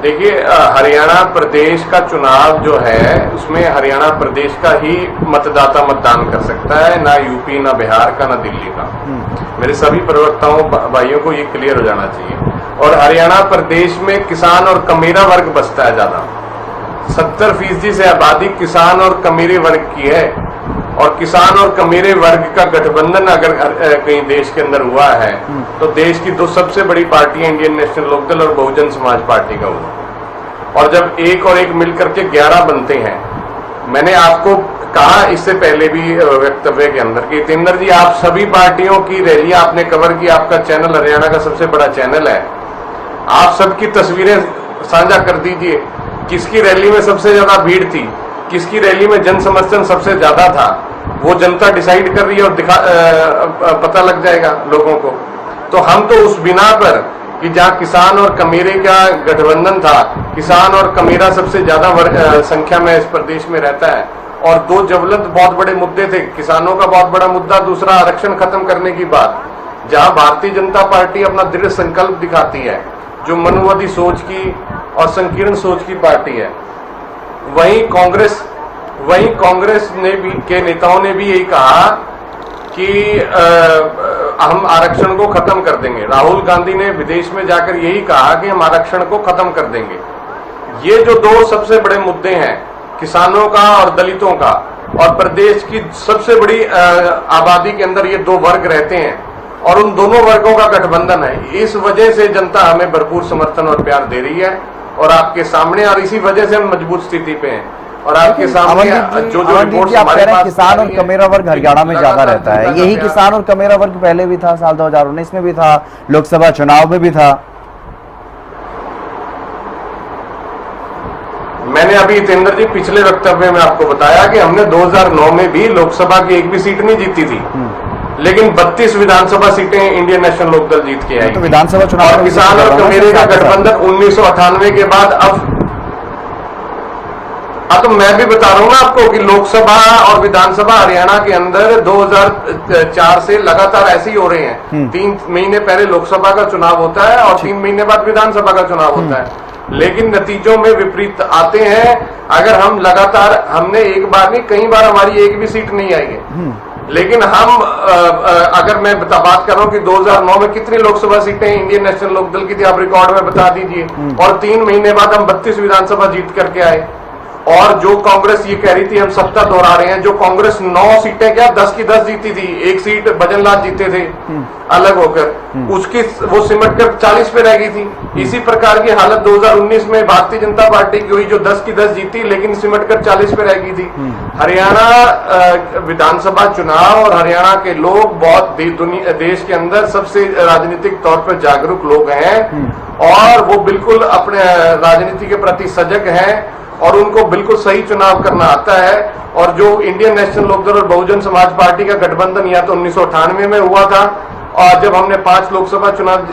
देखिए, हरियाणा प्रदेश का चुनाव जो है, उसमें हरियाणा प्रदेश का ही मतदाता मतदान कर सकता है, ना यूपी, ना बिहार का, ना दिल्ली का। मेरे सभी प्रवक्ताओं भाइयों को ये क्लियर हो जाना चाहिए। और हरियाणा प्रदेश में किसान और कमेरा वर्ग बसता है ज्यादा। 70% से आबादी किसान और कमेरे वर्ग की है, और किसान और कमेरे वर्ग का गठबंधन अगर कहीं देश के अंदर हुआ है तो देश की 2 सबसे बड़ी पार्टियां इंडियन नेशनल लोकदल और बहुजन समाज पार्टी का हुआ। और जब एक और एक मिलकर के 11 बनते हैं, मैंने आपको कहा इससे पहले भी वक्तव्य के अंदर कि हतेंद्र जी, आप सभी पार्टियों की रैली आपने कवर की, आपका चैनल हरियाणा का सबसे बड़ा चैनल है, आप सबकी तस्वीरें साझा कर दीजिए। किसकी रैली में सबसे ज्यादा भीड़ थी, किसकी रैली में जन समर्थन सबसे ज्यादा था, वो जनता डिसाइड कर रही है और पता लग जाएगा लोगों को। तो हम तो उस बिना पर कि जहाँ किसान और कमेरे का गठबंधन था, किसान और कमेरा सबसे ज्यादा संख्या में इस प्रदेश में रहता है, और 2 ज्वलंत बहुत बड़े मुद्दे थे। किसानों का बहुत बड़ा मुद्दा, दूसरा आरक्षण खत्म करने की बात, जहाँ भारतीय जनता पार्टी अपना दृढ़ संकल्प दिखाती है, जो मनुवादी सोच की और संकीर्ण सोच की पार्टी है। वहीं कांग्रेस ने भी के नेताओं ने भी यही कहा कि हम आरक्षण को खत्म कर देंगे। राहुल गांधी ने विदेश में जाकर यही कहा कि हम आरक्षण को खत्म कर देंगे। ये जो 2 सबसे बड़े मुद्दे हैं, किसानों का और दलितों का, और प्रदेश की सबसे बड़ी आबादी के अंदर ये 2 वर्ग रहते हैं, और उन दोनों वर्गों का गठबंधन है। इस वजह से जनता हमें भरपूर समर्थन और प्यार दे रही है और आपके सामने, और इसी वजह से हम मजबूत स्थिति पे हैं। और आपके सामने जो रिपोर्ट्स हमारे पास, किसान और कमेरा वर्ग हरियाणा में ज्यादा रहता है, यही किसान और कमेरा वर्ग पहले भी था, साल 2019 में भी था, लोकसभा चुनाव में भी था। मैंने अभी जितेंद्र जी पिछले वक्तव्य में आपको बताया कि हमने 2009 में भी लोकसभा की एक भी सीट नहीं जीती थी, लेकिन 32 विधानसभा सीटें इंडियन नेशनल लोकदल जीत के आई। तो विधानसभा चुनाव और किसान और कमेरे का गठबंधन 1998 के बाद अब तो मैं भी बता रहा हूं ना आपको कि लोकसभा और विधानसभा हरियाणा के अंदर 2004 से लगातार ऐसे ही हो रहे हैं। 3 महीने पहले लोकसभा का चुनाव होता है और 3 महीने बाद विधानसभा का चुनाव होता है, लेकिन नतीजों में विपरीत आते हैं। अगर हम लगातार, हमने एक बार नहीं कई बार हमारी एक भी सीट नहीं आई है, लेकिन हम अगर मैं बात कर रहा हूं कि 2009 में कितनी लोकसभा सीटें इंडियन नेशनल लोकदल की थी, आप रिकॉर्ड में बता दीजिए। और 3 महीने बाद हम 32 विधानसभा जीत करके आए। और जो कांग्रेस ये कह रही थी हम सत्ता दोहरा रहे हैं, जो कांग्रेस 9 सीटें क्या 10 की 10 जीती थी, एक सीट भजनलाल जीते थे अलग होकर, उसकी वो सिमट कर 40 पे रह गई थी। इसी प्रकार की हालत 2019 में भारतीय जनता पार्टी की हुई, जो 10 की 10 जीती लेकिन सिमट कर 40 पे रह गई थी। हरियाणा विधानसभा चुनाव और हरियाणा के लोग बहुत देश के अंदर सबसे राजनीतिक तौर पर जागरूक लोग हैं और वो बिल्कुल अपने राजनीति के प्रति सजग हैं और उनको बिल्कुल सही चुनाव करना आता है। और जो इंडियन नेशनल लोकदल और बहुजन समाज पार्टी का गठबंधन या तो 1998 में हुआ था और जब हमने 5 लोकसभा चुनाव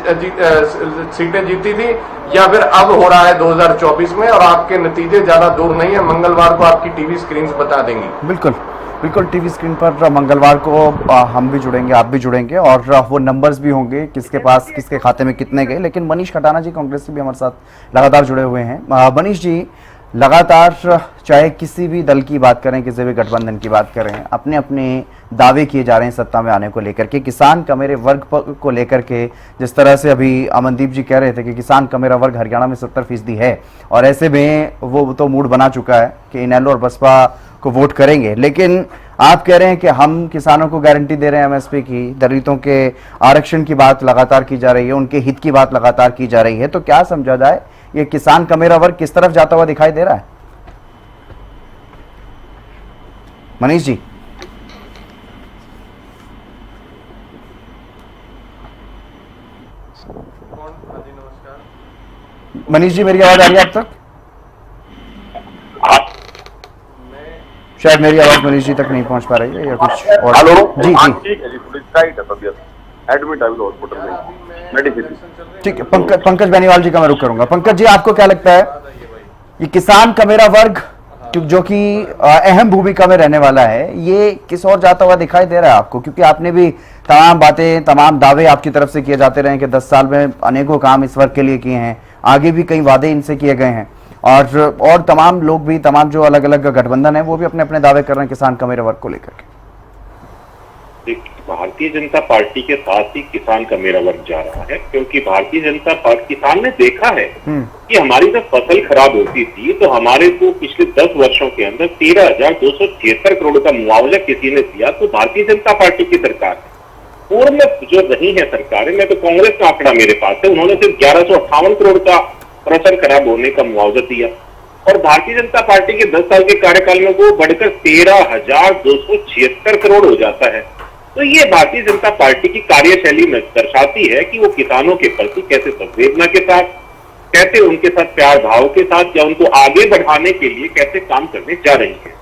सीटें जीती थी, या फिर अब हो रहा है 2024 में, और आपके नतीजे ज्यादा दूर नहीं है। मंगलवार को आपकी टीवी स्क्रीन बता देंगी। बिल्कुल बिल्कुल, टीवी स्क्रीन पर मंगलवार को हम भी जुड़ेंगे, आप भी जुड़ेंगे और वो नंबर्स भी होंगे किसके पास किसके खाते में कितने गए। लेकिन मनीष खटाना जी कांग्रेस से भी हमारे साथ लगातार जुड़े हुए हैं। मनीष जी, लगातार चाहे किसी भी दल की बात करें, किसी भी गठबंधन की बात करें, अपने अपने दावे किए जा रहे हैं सत्ता में आने को लेकर के, किसान कमेरे वर्ग को लेकर के। जिस तरह से अभी अमनदीप जी कह रहे थे कि किसान कमेरा वर्ग हरियाणा में 70% है और ऐसे में वो तो मूड बना चुका है कि इनेलो और बसपा को वोट करेंगे। लेकिन आप कह रहे हैं कि हम किसानों को गारंटी दे रहे हैं एमएसपी की, दलितों के आरक्षण की बात लगातार की जा रही है, उनके हित की बात लगातार की जा रही है। तो क्या समझा जाए, ये किसान कमेरा वर्ग किस तरफ जाता हुआ दिखाई दे रहा है? मनीष जी। मनीष जी, मेरी आवाज आ रही है आप तक? शायद मेरी आवाज मनीष जी तक नहीं पहुंच पा रही है या कुछ और। हेलो जी जी ठीक है जी, थोड़ी टाइट है तबीयत, एडमिट है हॉस्पिटल में, मेडिसिन। ठीक है, पंकज बेनीवाल जी का मैं रुक करूंगा। पंकज जी, आपको क्या लगता है ये किसान कमेरा वर्ग जो कि अहम भूमिका में रहने वाला है, ये किस ओर जाता हुआ दिखाई दे रहा है आपको? क्योंकि आपने भी तमाम बातें, तमाम दावे आपकी तरफ से किए जाते रहे कि 10 साल में अनेकों काम इस वर्ग के लिए किए हैं, आगे भी कई वादे इनसे किए गए हैं और तमाम लोग भी, तमाम जो अलग अलग गठबंधन है वो भी अपने अपने दावे कर रहे हैं किसान कमेरा वर्ग को लेकर के। भारतीय जनता पार्टी के साथ ही किसान का मेरा वर्ग जा रहा है, क्योंकि भारतीय जनता पार्टी, किसान ने देखा है कि हमारी जब फसल खराब होती थी तो हमारे को पिछले 10 वर्षों के अंदर 13,276 करोड़ का मुआवजा किसी ने दिया तो भारतीय जनता पार्टी की सरकार है। पूर्व में जो रही है सरकारें, मैं तो कांग्रेस का आंकड़ा मेरे पास है, उन्होंने सिर्फ 1158 करोड़ का फसल खराब होने का मुआवजा दिया और भारतीय जनता पार्टी के 10 साल के कार्यकाल में वो बढ़कर 13,276 करोड़ हो जाता है। तो ये भारतीय जनता पार्टी की कार्यशैली में दर्शाती है कि वो किसानों के प्रति कैसे संवेदना के साथ, कैसे उनके साथ प्यार भाव के साथ या उनको आगे बढ़ाने के लिए कैसे काम करने जा रही है।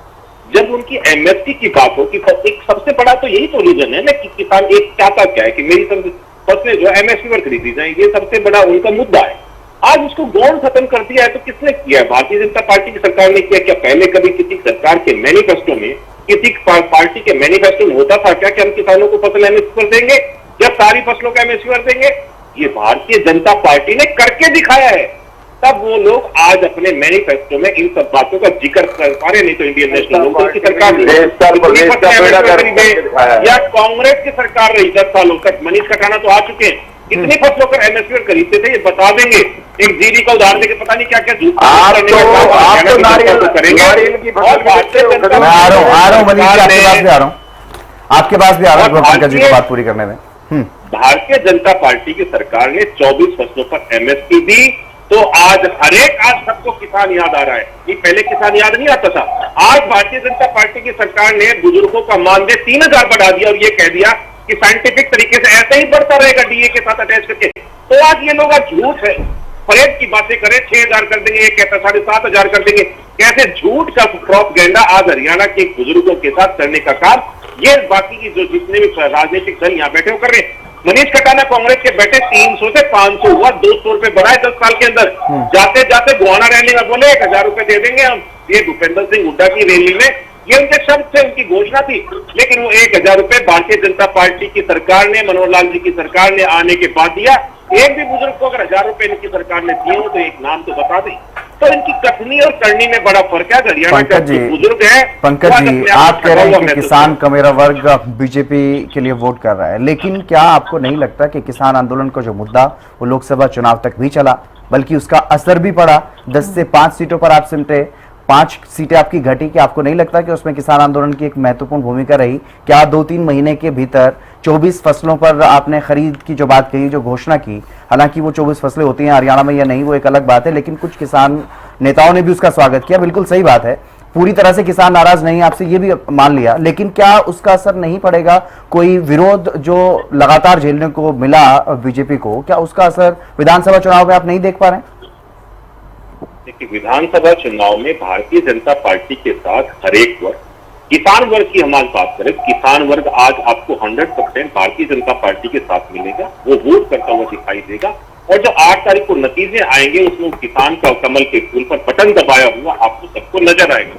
जब उनकी एमएसपी की बात हो कि एक सबसे बड़ा तो यही तो रीजन है ना कि किसान एक चाहता क्या है कि मेरी सब फसलें जो एमएसपी पर खरीदी जाए, ये सबसे बड़ा उनका मुद्दा है। आज उसको गौण खत्म कर दिया है तो किसने किया? भारतीय जनता पार्टी की सरकार ने किया। क्या पहले कभी किसी सरकार के मैनिफेस्टो में, किसी पार्टी के मैनिफेस्टो में होता था क्या कि हम किसानों को फसल एमएसपी पर देंगे या सारी फसलों का एमएसपी पर देंगे? ये भारतीय जनता पार्टी ने करके दिखाया है। तब वो लोग आज अपने मैनिफेस्टो में इन सब बातों का जिक्र कर पा रहे, नहीं तो इंडियन नेशनल लोकदल की सरकार या कांग्रेस की सरकार रही 10 सालों तक। मनीष खटाना तो आ चुके हैं, कितनी फसलों पर एमएसपी पर खरीदते थे ये बता देंगे। एक जीरी का उदाहरण देके पता नहीं क्या क्या झूठ करेंगे। आ रहा हूँ मनीष जी, आपके पास भी आ रहा हूँ पंकज जी को बात पूरी करने में। भारतीय जनता पार्टी की सरकार ने 24 फसलों पर एमएसपी दी, तो आज सबको किसान याद आ रहा है। ये पहले किसान याद नहीं आता था। आज भारतीय जनता पार्टी की सरकार ने बुजुर्गों का मानदेय 3000 बढ़ा दिया और ये कह दिया कि साइंटिफिक तरीके से ऐसे ही बढ़ता रहेगा डीए के साथ अटैच करके। तो आज ये लोग झूठ है, फरेब की बातें करें, 6000 कर देंगे, ये कहता 7500 कर देंगे। कैसे झूठ का प्रोपेगेंडा आज हरियाणा के बुजुर्गों के साथ करने का काम ये बाकी की जो जितने भी राजनीतिक दल यहाँ बैठे हो कर रहे हैं। मनीष कटाना कांग्रेस के बैठे 300 से 500 हुआ, 200 रुपए बढ़ाए 10 साल के अंदर। जाते जाते गुहाना रैली में बोले 1000 रुपए दे देंगे हम। ये भूपेंद्र सिंह हुड्डा की रैली में ये उनके शब्द थे, उनकी घोषणा थी। लेकिन वो 1000 रुपए भारतीय जनता पार्टी की सरकार ने, मनोहर लाल जी की सरकार ने आने के बाद दिया। एक भी बुजुर्ग को अगर 1000 रुपए इनकी सरकार ने दिए हो तो एक नाम तो बता दें। तो इनकी कथनी और करनी में बड़ा फर्क है। हरियाणा का बुजुर्ग है। पंकज जी, आप कह रहे हैं कि किसान का मेरा वर्ग बीजेपी के लिए वोट कर रहा है, लेकिन क्या आपको नहीं लगता कि किसान आंदोलन का जो मुद्दा वो लोकसभा चुनाव तक भी चला, बल्कि उसका असर भी पड़ा? 10 से 5 सीटों पर आप सिमटे, 5 सीटें आपकी घटी। कि आपको नहीं लगता कि उसमें किसान आंदोलन की एक महत्वपूर्ण भूमिका रही? क्या 2-3 महीने के भीतर 24 फसलों पर आपने खरीद की जो बात कही, जो घोषणा की, हालांकि वो 24 फसलें होती हैं हरियाणा में या नहीं वो एक अलग बात है, लेकिन कुछ किसान नेताओं ने भी उसका स्वागत किया, बिल्कुल सही बात है। पूरी तरह से किसान नाराज नहीं, आपसे ये भी मान लिया, लेकिन क्या उसका असर नहीं पड़ेगा? कोई विरोध जो लगातार झेलने को मिला बीजेपी को, क्या उसका असर विधानसभा चुनाव में आप नहीं देख पा रहे हैं? देखिए, विधानसभा चुनाव में भारतीय जनता पार्टी के साथ हर एक वर्ग, किसान वर्ग की हम आज बात करें, किसान वर्ग आज आपको 100% भारतीय जनता पार्टी के साथ मिलेगा। वो वोट करता हुआ दिखाई देगा और जो 8 तारीख को नतीजे आएंगे उसमें किसान का कमल के फूल पर बटन दबाया हुआ आपको सबको नजर आएगा।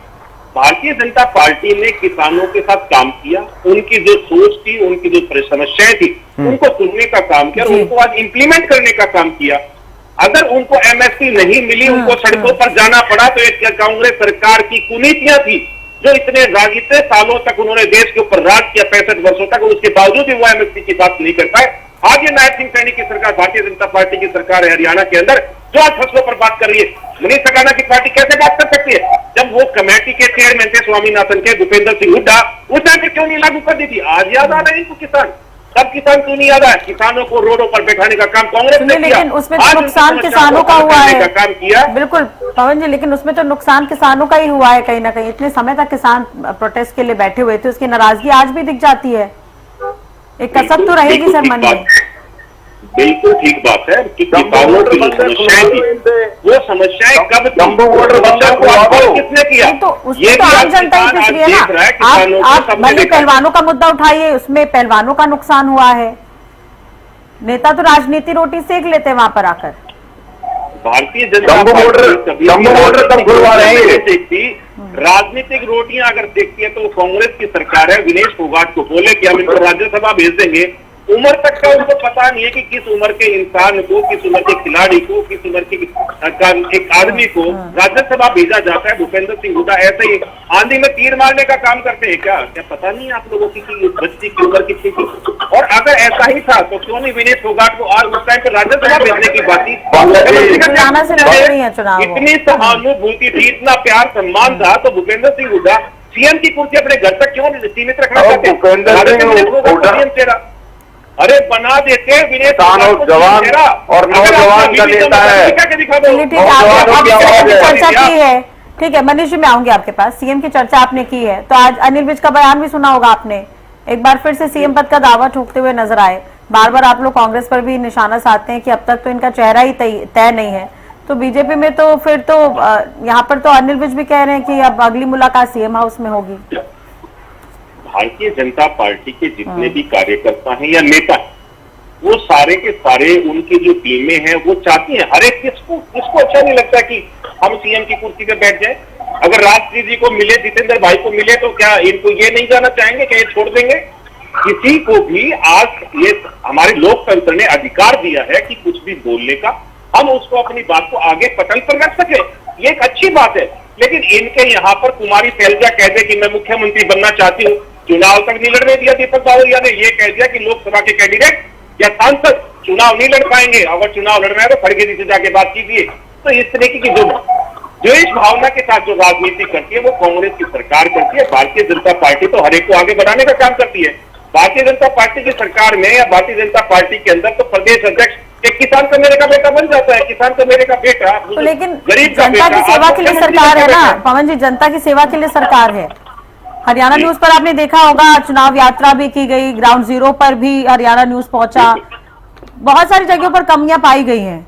भारतीय जनता पार्टी ने किसानों के साथ काम किया, उनकी जो सोच थी, उनकी जो समस्याएं थी, उनको सुनने का काम किया और उनको आज इंप्लीमेंट करने का काम किया। अगर उनको एमएसपी नहीं मिली, उनको सड़कों पर जाना पड़ा, तो एक कांग्रेस सरकार की कुनीतियां थी जो इतने सालों तक उन्होंने देश के ऊपर राज किया, 65 वर्षों तक, उसके बावजूद भी वो एमएसपी की बात नहीं कर पाए। आज ये नायब सिंह सैनी की सरकार, भारतीय जनता पार्टी की सरकार है हरियाणा के अंदर, जो आज फसलों पर बात कर रही है। मनीष कटाना की पार्टी कैसे बात कर सकती है जब वो कमेटी के चेयरमैन थे स्वामीनाथन के भूपेंद्र सिंह हुड्डा? उस टाइम पे क्यों नहीं लागू कर दी थी? आज याद आ रहे हैं इनको किसान? सब किसान क्यों नहीं याद आया? किसानों को रोडों पर बैठाने का काम कांग्रेस ने किया, लेकिन उसमें तो नुकसान किसानों का हुआ है, काम किया। बिल्कुल पवन जी, लेकिन उसमें तो नुकसान किसानों का ही हुआ है कहीं ना कहीं। इतने समय तक किसान प्रोटेस्ट के लिए बैठे हुए थे, उसकी नाराजगी आज भी दिख जाती है। एक कसक तो रहेगी सर मन में। बिल्कुल ठीक बात है कि किसानों की जो समस्याएं थी, वो समस्याएं कब किसने किया? तो उसमें तो आम जनता ही पिछ रही है ना। आप भले पहलवानों का मुद्दा उठाइए, उसमें पहलवानों का नुकसान हुआ है। नेता तो राजनीति रोटी सेक लेते हैं वहां पर आकर। भारतीय जनता पार्टी राजनीतिक रोटियां अगर देखती है तो वो कांग्रेस की सरकार है। विनेश फोगाट को बोले कि हम इनको राज्यसभा भेज देंगे, उम्र तक का उनको पता नहीं है कि किस उम्र के इंसान को, किस उम्र के खिलाड़ी को, किस उम्र के एक आदमी को राज्यसभा भेजा जाता है। भूपेंद्र सिंह हुड्डा ऐसे ही आंधी में तीर मारने का काम करते हैं क्या? क्या पता नहीं आप लोगों की बच्ची की उम्र कितनी थी? और अगर ऐसा ही था तो क्यों नहीं विनेश फोगाट को आज उस टाइम पर राज्यसभा भेजने की बात थी? इतनी सहानुभूति थी, इतना प्यार सम्मान था, तो भूपेंद्र सिंह हुड्डा सीएम की कुर्सी अपने घर तक क्यों सीमित रखना चाहते? अरे बना देते विनेश जवान और नौजवान का नेता है। चर्चा की है, ठीक है मनीष जी, मैं आऊंगी आपके पास। सीएम की चर्चा आपने की है, तो आज अनिल विज का बयान भी सुना होगा आपने। एक बार फिर से सीएम पद का दावा ठोकते हुए नजर आए। बार बार आप लोग कांग्रेस पर भी निशाना साधते हैं कि अब तक तो इनका चेहरा ही तय नहीं है, तो बीजेपी में तो फिर तो यहाँ पर तो अनिल विज भी कह रहे हैं कि अब अगली मुलाकात सीएम हाउस में होगी। भारतीय जनता पार्टी के जितने भी कार्यकर्ता हैं या नेता, वो सारे के सारे उनकी जो टीमें हैं वो चाहती हैं, हर एक किसको अच्छा नहीं लगता कि हम सीएम की कुर्सी पे बैठ जाए। अगर राष्ट्रीय जी को मिले, जितेंद्र भाई को मिले, तो क्या इनको ये नहीं जाना चाहेंगे कि ये छोड़ देंगे? किसी को भी आज ये हमारे लोकतंत्र ने अधिकार दिया है कि कुछ भी बोलने का, हम उसको अपनी बात को आगे पटल पर रख सके, ये एक अच्छी बात है। लेकिन इनके यहाँ पर कुमारी शैलजा कह दे कि मैं मुख्यमंत्री बनना चाहती हूँ, चुनाव तक नहीं लड़ने दिया दीपक बावरिया ने, ये कह दिया कि लोकसभा के कैंडिडेट या सांसद चुनाव नहीं लड़ पाएंगे, अगर चुनाव लड़ना है तो खड़गे जी से जाके बात कीजिए। तो इस तरीके की जो इस भावना के साथ जो राजनीति करती है वो कांग्रेस की सरकार करती है। भारतीय जनता पार्टी तो हर एक को आगे बढ़ाने का काम करती है। भारतीय जनता पार्टी की सरकार में या भारतीय जनता पार्टी के अंदर तो प्रदेश अध्यक्ष एक किसान का मेरे का बेटा बन जाता है, किसान का मेरे का बेटा, तो लेकिन गरीब का जनता बेटा, की सेवा के लिए मुख्यमंत्री सरकार का है ना बेटा। पवन जी, जनता की सेवा के लिए सरकार है। हरियाणा न्यूज पर आपने देखा होगा, चुनाव यात्रा भी की गई, ग्राउंड जीरो पर भी हरियाणा न्यूज पहुंचा, बहुत सारी जगहों पर कमियां पाई गई हैं।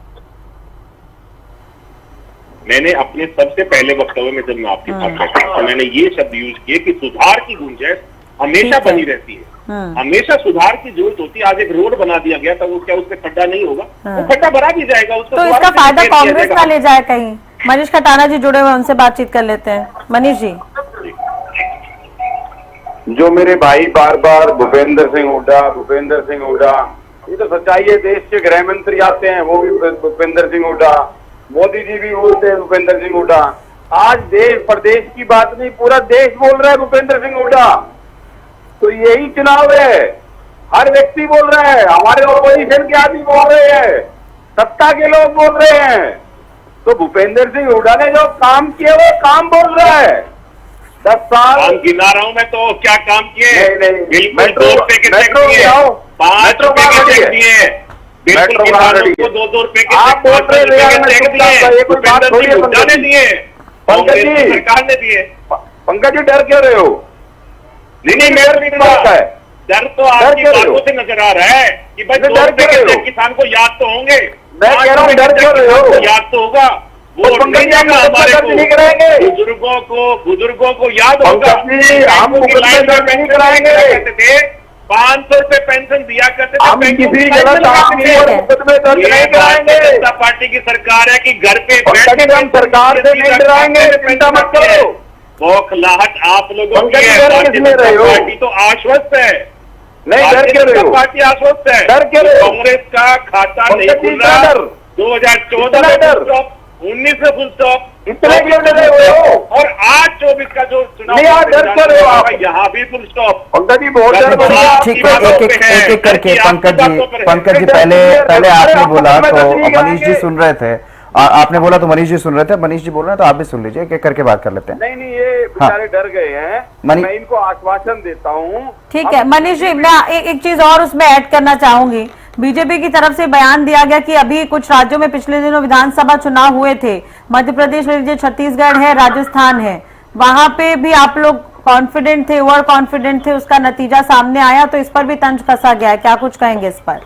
मैंने अपने सबसे पहले वक्तव्य में जब मैं आपके साथ बैठा तो मैंने ये शब्द यूज किए कि सुधार की गुंजाइश हमेशा ठीक है। बनी रहती है, हमेशा सुधार की जरूरत होती है। आज एक रोड बना दिया गया था, वो क्या उसमें खड्डा नहीं होगा? वो खड्डा भरा भी जाएगा, उसको तो दोबारा इसका से फायदा रिपेयर किया कांग्रेस जाएगा। ना ले जाए कहीं? मनीष खटाना जी जुड़े हुए, उनसे बातचीत कर लेते हैं। मनीष जी, जो मेरे भाई बार बार भूपेंद्र सिंह हुड्डा, ये तो सच्चाई है। देश के गृह मंत्री आते हैं, वो भी भूपेंद्र सिंह हुड्डा, मोदी जी भी बोलते हैं भूपेंद्र सिंह हुड्डा। आज देश प्रदेश की बात नहीं, पूरा देश बोल रहा है भूपेंद्र सिंह हुड्डा। तो यही चुनाव है, हर व्यक्ति बोल रहा है, हमारे ऑपोजिशन के आदमी बोल रहे हैं, सत्ता के लोग बोल रहे हैं। तो भूपेंद्र सिंह हुड्डा ने जो काम किया वो काम बोल रहा है। 10 साल काम गिना रहा हूं मैं, तो क्या काम किए? नहीं, बिल्कुल मेट्रो- 2 रुपए के चेक मेट्रो दिए, गिनाओ। 5 मेट्रो रुपए कहाँ के खड़ी चेक है? दिए, बिल्कुल मेट्रो कहाँ किसानों खड़ी को है? 2-2 रुपए के आप चेक, बोल 5 रहे रुपए यार, के मैं चेक चुप दिए, था, ये कोई बात भूपेंद्र थोड़ी सिंह है हुड्डा ने पंकज जी। दिए, पंकज कांग्रेस की जी। सरकार ने दिए। पंकज जी डर क्यों रहे हो? नहीं, डर मेरे किस बात का है? डर तो आपकी क्यों रहे हो? बातों से नजर आ रहा है कि भाई नहीं, 2 डर रुपए क्यों के रहे चेक हो? किसान को याद तो होंगे, मैं कह रहा हूं, डर क्यों रहे हो? याद तो होगा, वो तो पंकज जी, हम नहीं मुकदमा हमारे दर्ज नहीं कराएंगे। बुजुर्गों को याद होगा। पंकज जी, हम मुकदमा दर्ज नहीं कराएंगे। 500 रुपए पेंशन दिया करते थे, हम बैंकों किसी की लाइन गलत में लगाते आदमी थे। और मुकदमे दर्ज ये नहीं कराएंगे। भारतीय जनता पार्टी की सरकार है कि घर पे पंकज जी, हम सरकार से नहीं डराएंगे, चिंता मत करो। बौखलाहट आप लोगों की पंकज जी, है, डर भारतीय किसमें रहे जनता हो? पार्टी तो आश्वस्त है। नहीं, डर भारतीय क्यों रहे जनता हो? पार्टी आश्वस्त है। डर क्यों रहे हो? कांग्रेस का खाता नहीं पंकज जी, खुल इतना रहा। डर? 2014 में इतना फुल स्टॉप, 19 में फुल स्टॉप, इतने क्यों डरे हुए हो? और आज 24 का जो चुनाव नहीं, आज डर क्यों रहे हो आप? यहाँ भी फुल स्टॉप। पंकज जी, बहुत डर बढ़ गया ठीक आपकी है, बातों एक पे। एक करके आपकी पंकज बातों पर जी, है। पंकज जी डर पहले किसलिए? पहले अरे आपने आप बोला मुकदमे तो दर्ज नहीं मनीष जी कराएंगे। सुन रहे थे, आपने बोला तो मनीष जी सुन रहे थे, मनीष जी बोल रहे हैं तो आप भी सुन लीजिए, एक एक करके बात कर लेते हैं। नहीं, ये बेचारे डर गए हैं। मैं इनको आश्वासन देता हूँ। ठीक है मनीष जी, मैं एक चीज और उसमें ऐड करना चाहूंगी। बीजेपी की तरफ से बयान दिया गया कि अभी कुछ राज्यों में पिछले दिनों विधानसभा चुनाव हुए थे, मध्य प्रदेश ले लीजिए, छत्तीसगढ़ है, राजस्थान है, वहां पे भी आप लोग कॉन्फिडेंट थे, ओवर कॉन्फिडेंट थे, उसका नतीजा सामने आया, तो इस पर भी तंज कसा गया है, क्या कुछ कहेंगे इस पर?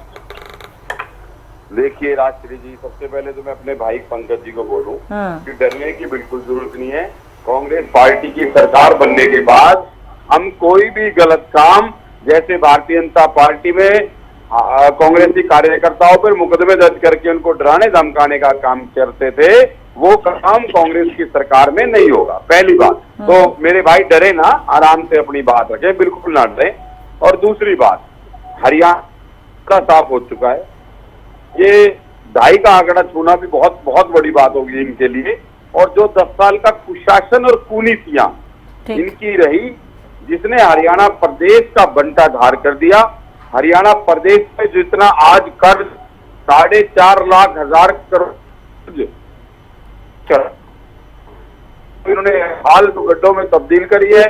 देखिए राजश्री जी, सबसे पहले तो मैं अपने भाई पंकज जी को बोलूं कि डरने की बिल्कुल जरूरत नहीं है। कांग्रेस पार्टी की सरकार बनने के बाद हम कोई भी गलत काम, जैसे भारतीय जनता पार्टी में कांग्रेसी कार्यकर्ताओं पर मुकदमे दर्ज करके उनको डराने धमकाने का काम करते थे, वो काम कांग्रेस की सरकार में नहीं होगा। पहली बात तो मेरे भाई डरे ना, आराम से अपनी बात रखें, बिल्कुल ना डरे। और दूसरी बात, हरियाणा का साफ हो चुका है, ये 2.5 का आंकड़ा छूना भी बहुत बहुत बड़ी बात होगी इनके लिए। और जो 10 साल का कुशासन और कुनीतियां इनकी रही, जिसने हरियाणा प्रदेश का बंटा धार कर दिया। हरियाणा प्रदेश में जितना आज कर्ज 4.5 लाख हजार करोड़ इन्होंने हाल तो गड्ढों में तब्दील करी है।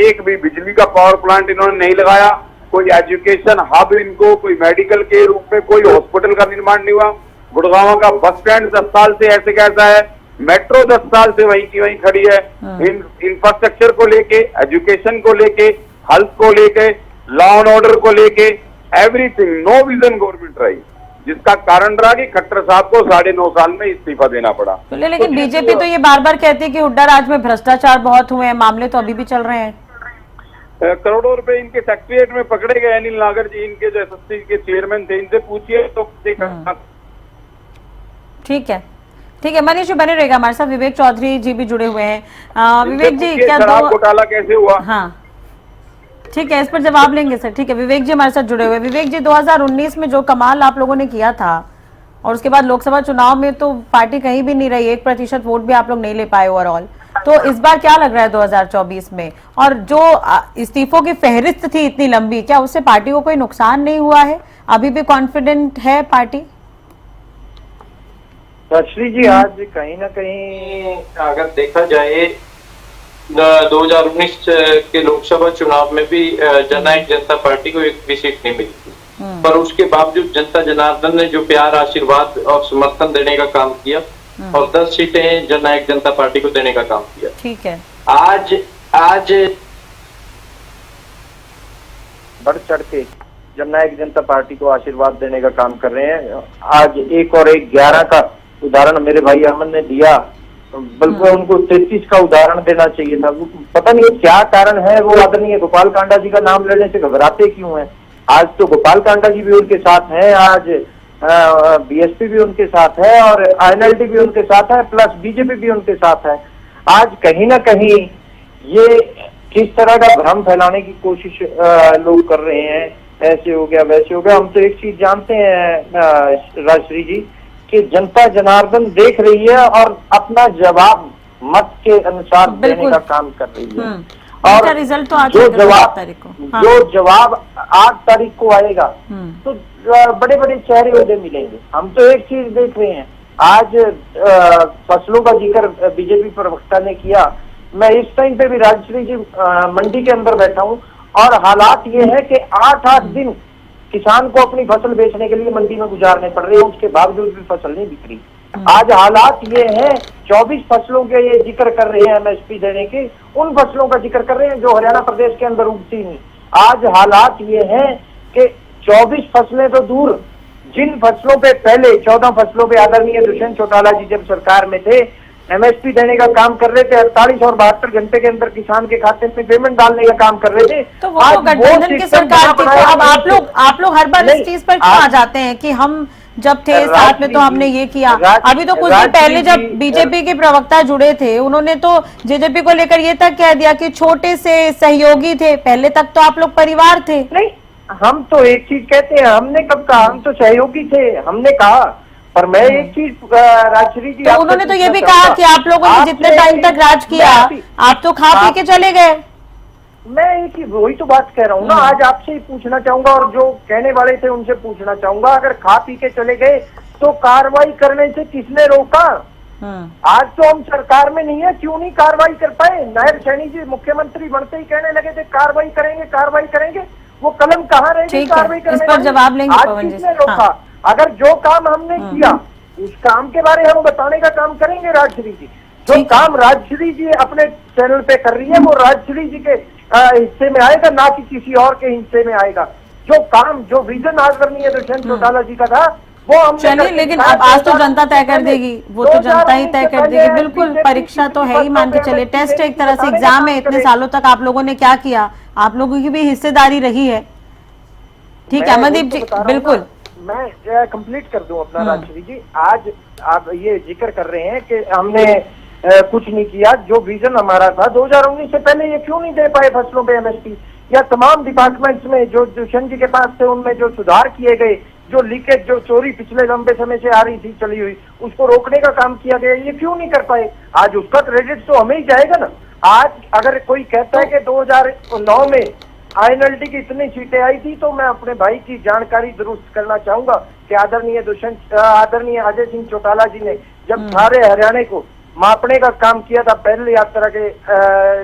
एक भी बिजली का पावर प्लांट इन्होंने नहीं लगाया, कोई एजुकेशन हब इनको, कोई मेडिकल के रूप में कोई हॉस्पिटल का निर्माण नहीं हुआ। गुड़गांव का बस स्टैंड 10 साल से ऐसे कैसा है, मेट्रो 10 साल से वहीं की वहीं खड़ी है। इंफ्रास्ट्रक्चर को लेके, एजुकेशन को लेके, हेल्थ को लेके, लॉ एंड ऑर्डर को लेके, एवरीथिंग नो विजन गवर्नमेंट रही, जिसका कारण रहा कि खट्टर साहब को 9.5 साल में इस्तीफा देना पड़ा। तो लेकिन बीजेपी तो ये बार बार कहती है कि हुड्डा राज में भ्रष्टाचार बहुत हुए हैं, मामले तो अभी भी चल रहे हैं। करोड़ों रुपए इनके सेक्रेटरिएट में पकड़े गए। अनिल नागर जी इनके जो एसएससी के चेयरमैन थे, इनसे पूछिए तो देखा। ठीक है, ठीक है मनीष जी बने रहेगा हमारे साथ। विवेक चौधरी जी भी जुड़े हुए हैं। विवेक जी, क्या शराब घोटाला कैसे हुआ? हाँ ठीक है, इस पर जवाब लेंगे सर। ठीक है, विवेक जी हमारे साथ जुड़े हुए। विवेक जी, 2019 में जो कमाल आप लोगों ने किया था और उसके बाद लोकसभा चुनाव में तो पार्टी कहीं भी नहीं रही, 1% वोट भी आप लोग नहीं ले पाए ओवरऑल, तो इस बार क्या लग रहा है 2024 में? और जो इस्तीफों की फहरिस्त थी इतनी लंबी, क्या उससे पार्टी को कोई नुकसान नहीं हुआ है? अभी भी कॉन्फिडेंट है पार्टी? श्री जी, आज कहीं ना कहीं अगर देखा जाए 2019 के लोकसभा चुनाव में भी जननायक जनता पार्टी को एक भी सीट नहीं मिली थी, पर उसके बावजूद जनता जनार्दन ने जो प्यार, आशीर्वाद और समर्थन देने का काम किया और 10 सीटें जननायक जनता पार्टी को देने का काम किया। ठीक है, आज बढ़ चढ़ के जननायक जनता पार्टी को आशीर्वाद देने का काम कर रहे हैं। आज 1 और 1 11 का उदाहरण मेरे भाई अमन ने दिया, बल्कि उनको 33 का उदाहरण देना चाहिए था। पता नहीं क्या कारण है, वो आदरणीय गोपाल कांडा जी का नाम लेने से घबराते क्यों हैं। आज तो गोपाल कांडा जी भी उनके साथ हैं, आज बीएसपी भी उनके साथ है और आईएनएलडी भी उनके साथ है, प्लस बीजेपी भी उनके साथ है। आज कहीं ना कहीं ये किस तरह का भ्रम फैलाने की कोशिश लोग कर रहे हैं, ऐसे हो गया वैसे हो गया। हम तो एक चीज जानते हैं राजश्री जी कि जनता जनार्दन देख रही है और अपना जवाब मत के अनुसार देने का काम कर रही है। और रिजल्ट तो आज जो जवाब 8 तारीख को आएगा तो बड़े बड़े चेहरे उदय मिलेंगे। हम तो एक चीज देख रहे हैं, आज फसलों का जिक्र बीजेपी प्रवक्ता ने किया। मैं इस टाइम पे भी राजश्री जी मंडी के अंदर बैठा हूँ और हालात ये है कि 8-8 दिन किसान को अपनी फसल बेचने के लिए मंडी में गुजारने पड़ रहे हैं, उसके बावजूद भी फसल नहीं बिक रही। आज हालात ये है, 24 फसलों के ये जिक्र कर रहे हैं एमएसपी देने के, उन फसलों का जिक्र कर रहे हैं जो हरियाणा प्रदेश के अंदर उगती नहीं। आज हालात ये है कि 24 फसलें तो दूर, जिन फसलों पे पहले 14 फसलों पे आदरणीय दुष्यंत चौटाला जी जब सरकार में थे एमएसपी देने का काम कर रहे थे, 48 और 72 घंटे के अंदर किसान के खाते में पेमेंट डालने का काम कर रहे थे। तो वो तो गठबंधन की सरकार थी, तो अब आप लोग हर बार इस चीज पर क्यों आ जाते हैं कि हम जब थे साथ में तो हमने ये किया। अभी तो कुछ दिन पहले जब बीजेपी के प्रवक्ता जुड़े थे उन्होंने तो जेजेपी को लेकर ये तक कह दिया कि छोटे से सहयोगी थे, पहले तक तो आप लोग परिवार थे। नहीं, हम तो एक चीज कहते हैं, हमने कब कहा हम तो सहयोगी थे, हमने कहा। पर मैं एक चीज राजश्री जी, तो उन्होंने तो ये भी कहा कि आप लोगों ने जितने टाइम तक राज किया आप तो खा पी के चले गए। मैं एक ही वही तो बात कह रहा हूँ ना, आज आपसे ही पूछना चाहूंगा और जो कहने वाले थे उनसे पूछना चाहूंगा, अगर खा पी के चले गए तो कार्रवाई करने से किसने रोका? आज तो हम सरकार में नहीं है, क्यों नहीं कार्रवाई कर पाए? नायब सैनी जी मुख्यमंत्री बनते ही कहने लगे थे कार्रवाई करेंगे। वो कलम कहाँ रह गई कार्रवाई करने? इस पर जवाब लेंगे पवन जी। किसने रोका? अगर जो काम हमने किया उस काम के बारे हम बताने का काम करेंगे राजश्री जी। जो काम राजश्री जी अपने चैनल पे कर रही है वो राजश्री जी के हिस्से में आएगा, ना कि किसी और के हिस्से में आएगा। जो काम, जो विजन आदरणीय दुष्यंत चौटाला जी का था वो हम चलिए, लेकिन अब आज तो जनता तय कर देगी, वो तो जनता ही तय कर देगी। बिल्कुल, परीक्षा तो है ही, मान के चलिए टेस्ट है, एक तरह से एग्जाम है। इतने सालों तक आप लोगों ने क्या किया, आप लोगों की भी हिस्सेदारी रही है। ठीक है अमनदीप जी, बिल्कुल मैं कंप्लीट कर दूं अपना राजश्री जी। आज आप ये जिक्र कर रहे हैं कि हमने कुछ नहीं किया। जो विजन हमारा था 2019 से पहले ये क्यों नहीं दे पाए फसलों पे एमएसपी, या तमाम डिपार्टमेंट्स में जो दुष्यंत जी के पास थे उनमें जो सुधार किए गए, जो लीकेज, जो चोरी पिछले लंबे समय से आ रही थी चली हुई, उसको रोकने का काम किया गया, ये क्यों नहीं कर पाए? आज उसका क्रेडिट तो हमें ही जाएगा ना। आज अगर कोई कहता है कि 2009 में आईएनएलडी की इतनी सीटें आई थी, तो मैं अपने भाई की जानकारी दुरुस्त करना चाहूंगा कि आदरणीय अजय सिंह चौटाला जी ने जब सारे हरियाणा को मापने का काम किया था पहले यात्रा के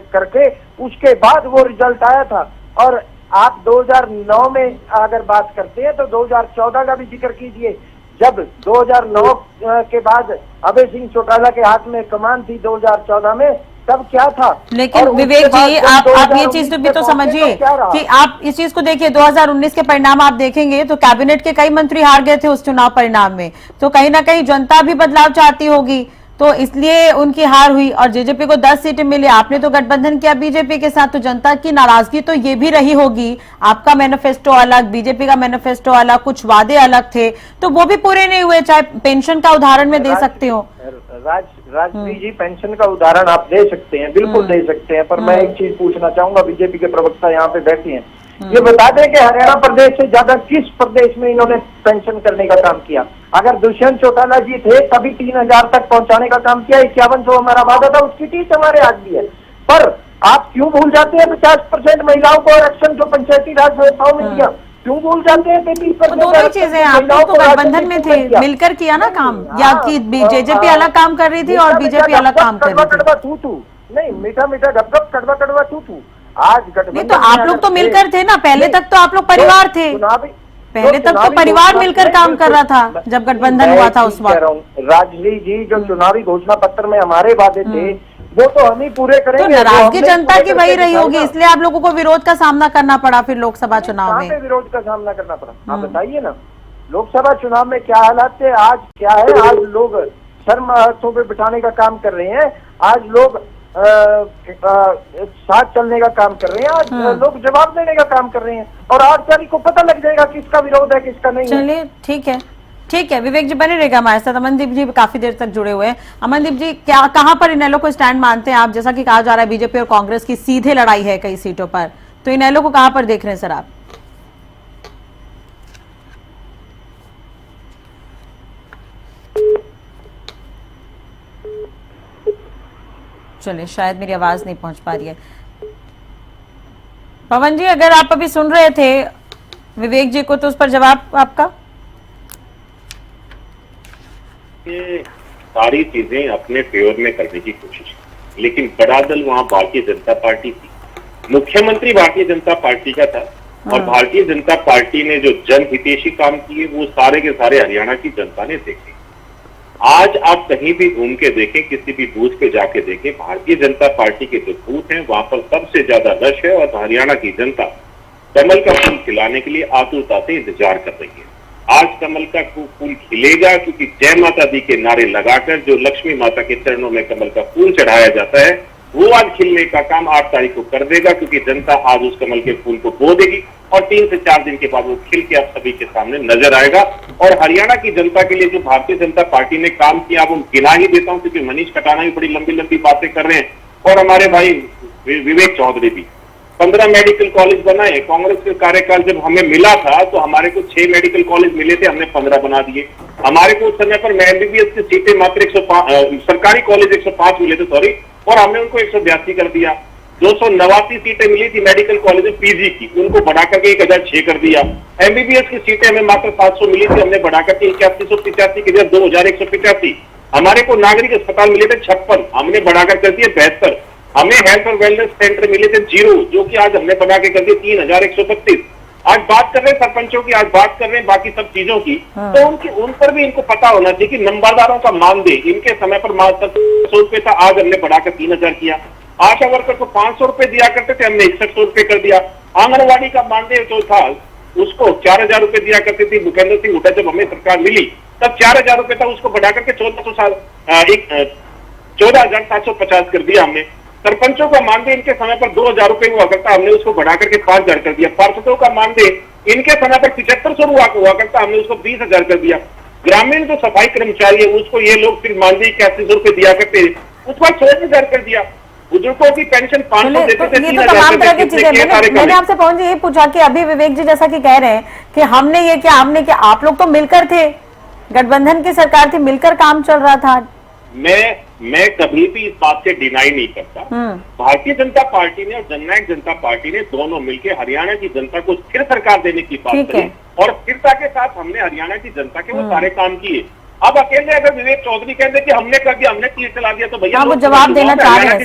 करके, उसके बाद वो रिजल्ट आया था। और आप 2009 में अगर बात करते हैं तो 2014 का भी जिक्र कीजिए, जब 2009 के बाद अभय सिंह चौटाला के हाथ में कमान थी 2014 में, तब क्या था? लेकिन विवेक जी आप ये चीज भी तो समझिए कि आप इस चीज को देखिए, 2019 के परिणाम आप देखेंगे तो कैबिनेट के कई मंत्री हार गए थे उस चुनाव परिणाम में, तो कहीं ना कहीं जनता भी बदलाव चाहती होगी, तो इसलिए उनकी हार हुई। और जेजेपी को 10 सीटें मिली, आपने तो गठबंधन किया बीजेपी के साथ, तो जनता की नाराजगी तो ये भी रही होगी। आपका मैनिफेस्टो अलग, बीजेपी का मैनिफेस्टो अलग, कुछ वादे अलग थे, तो वो भी पूरे नहीं हुए। चाहे पेंशन का उदाहरण में दे सकते हो राजश्री जी, पेंशन का उदाहरण आप दे सकते हैं, बिल्कुल दे सकते हैं, पर मैं एक चीज पूछना चाहूंगा, बीजेपी के प्रवक्ता यहाँ पे बैठे हैं, ये बता दें कि हरियाणा प्रदेश से ज्यादा किस प्रदेश में इन्होंने पेंशन करने का काम किया? अगर दुष्यंत चौटाला जी थे तभी 3000 तक पहुंचाने का काम किया, 5100 हमारा वादा था, उसकी टीच हमारे आज भी है। पर आप क्यों भूल जाते हैं 50% महिलाओं को आरक्षण जो पंचायती राज व्यवस्थाओं में दिया? क्यों भूल जाते हैं 33%? दोनों चीजें, आप लोग तो गठबंधन में थे, मिलकर किया ना काम, या कि जेजेपी अलग काम कर रही थी और बीजेपी अलग काम कर रही थी? नहीं, मीठा मीठा गप-गप, कड़वा कड़वा तू। आज गठबंधन नहीं तो आप लोग तो मिलकर थे ना, पहले तक तो आप लोग परिवार थे, पहले तक तो परिवार मिलकर काम कर रहा था जब गठबंधन हुआ था उस वक्त। राजली जी, जो चुनावी घोषणा पत्र में हमारे वादे थे वो तो हम ही पूरे करेंगे। तो नाराजगी जनता की वही रही होगी, इसलिए आप लोगों को विरोध का सामना करना पड़ा फिर लोकसभा चुनाव में। विरोध का सामना करना पड़ा, आप बताइए ना। लोकसभा चुनाव में क्या हालात थे, आज क्या है? आज लोग शर्म हाथों पे बिठाने का काम कर रहे हैं, आज लोग साथ चलने का काम कर रहे हैं, आज लोग जवाब देने का काम कर रहे हैं, और 8 तारीख को पता लग जाएगा किसका विरोध है किसका नहीं। चलिए ठीक है, ठीक है, विवेक जी बने रहेगा हमारे साथ। अमनदीप जी काफी देर तक जुड़े हुए हैं। अमनदीप जी, क्या कहां पर इनेलो को स्टैंड मानते हैं आप? जैसा कि कहा जा रहा है बीजेपी और कांग्रेस की सीधे लड़ाई है कई सीटों पर, तो इनेलो को कहां पर देख रहे हैं सर आप? चलिए, शायद मेरी आवाज नहीं पहुंच पा रही है। पवन जी, अगर आप अभी सुन रहे थे विवेक जी को तो उस पर जवाब आपका। सारी चीजें अपने फेवर में करने की कोशिश की, लेकिन बड़ा दल वहां भारतीय जनता पार्टी थी, मुख्यमंत्री भारतीय जनता पार्टी का था, और भारतीय जनता पार्टी ने जो जनहितैषी काम किए वो सारे के सारे हरियाणा की जनता ने देखे। आज आप कहीं भी घूम के देखें, किसी भी बूथ पे जाके देखें, भारतीय जनता पार्टी के जो बूथ हैं वहां पर सबसे ज्यादा रश है, और हरियाणा की जनता कमल का फूल खिलाने के लिए आतुरता से इंतजार कर रही है। आज कमल का फूल खिलेगा, क्योंकि जय माता दी के नारे लगाकर जो लक्ष्मी माता के चरणों में कमल का फूल चढ़ाया जाता है वो आज खिलने का काम 8 तारीख को कर देगा, क्योंकि जनता आज उस कमल के फूल को बो देगी, और 3 से 4 दिन के बाद वो खिल के आप सभी के सामने नजर आएगा। और हरियाणा की जनता के लिए जो भारतीय जनता पार्टी ने काम किया वो गिना ही देता हूं, क्योंकि मनीष कटाना भी बड़ी लंबी लंबी बातें कर रहे हैं, और हमारे भाई विवेक चौधरी भी 15 मेडिकल कॉलेज बनाए। कांग्रेस के कार्यकाल जब हमें मिला था तो हमारे को 6 मेडिकल कॉलेज मिले थे, हमने 15 बना दिए। हमारे को उस समय पर एमबीबीएस की सीटें मात्र 105, सरकारी कॉलेज 105 मिले थे, सॉरी, और हमने उनको 182 कर दिया। 289 सीटें मिली थी मेडिकल कॉलेज में पीजी की, उनको बढ़ाकर के 1006 कर दिया। एमबीबीएस की सीटें हमें मात्र 700 मिली थी, हमने बढ़ाकर के 8185 के 2185। हमारे को नागरिक अस्पताल मिले थे 56, हमने बढ़ाकर कर दिए 72। हमें हेल्थ और वेलनेस सेंटर मिले थे 0, जो कि आज हमने बना के कर दिए 3132। आज बात कर रहे हैं सरपंचों की, आज बात कर रहे हैं बाकी सब चीजों की, तो उन पर भी इनको पता होना चाहिए कि नंबरदारों का मानदेय इनके समय पर मात्र 100 रुपए था, आज हमने बढ़ाकर 3000 किया। आशा वर्कर को 500 रुपए दिया करते थे, हमने 6100 रुपए कर दिया। आंगनबाड़ी का मानदेय जो था उसको 4000 रुपए दिया करती थी, भूपेंद्र सिंह हुड्डा जब हमें सरकार मिली तब 4000 रुपए था, उसको बढ़ाकर के 14,750 कर दिया हमने। सरपंचों का मानदेय इनके समय पर 2000 रुपए हुआ करता, हमने उसको बढ़ाकर के 5000 कर दिया। पार्षदों का मानदेय इनके समय पर 7500 हुआ करता, हमने उसको 20000 कर दिया। ग्रामीण जो सफाई कर्मचारी है उसको ये लोग फिर मानदेय 8100 रुपए दिया करते, उसको 6000 कर दिया। बुजुर्गों की पेंशन 500 देते थे, 3000 मैंने आपसे पवन जी ये पूछा कि अभी विवेक जी जैसा कि कह रहे हैं कि हमने ये क्या, हमने क्या, आप लोग तो मिलकर थे, गठबंधन की सरकार थी, मिलकर काम चल रहा था। मैं कभी भी इस बात से डिनाई नहीं करता। भारतीय जनता पार्टी ने और जननायक जनता पार्टी ने दोनों मिलकर हरियाणा की जनता को स्थिर सरकार देने की बात करी, और स्थिरता के साथ हमने हरियाणा की जनता के वो सारे काम किए। अब अकेले अगर विवेक चौधरी कहते कि हमने कर दिया, हमने तीर चला दिया, तो भैया वो जवाब देना चाह रहे हैं।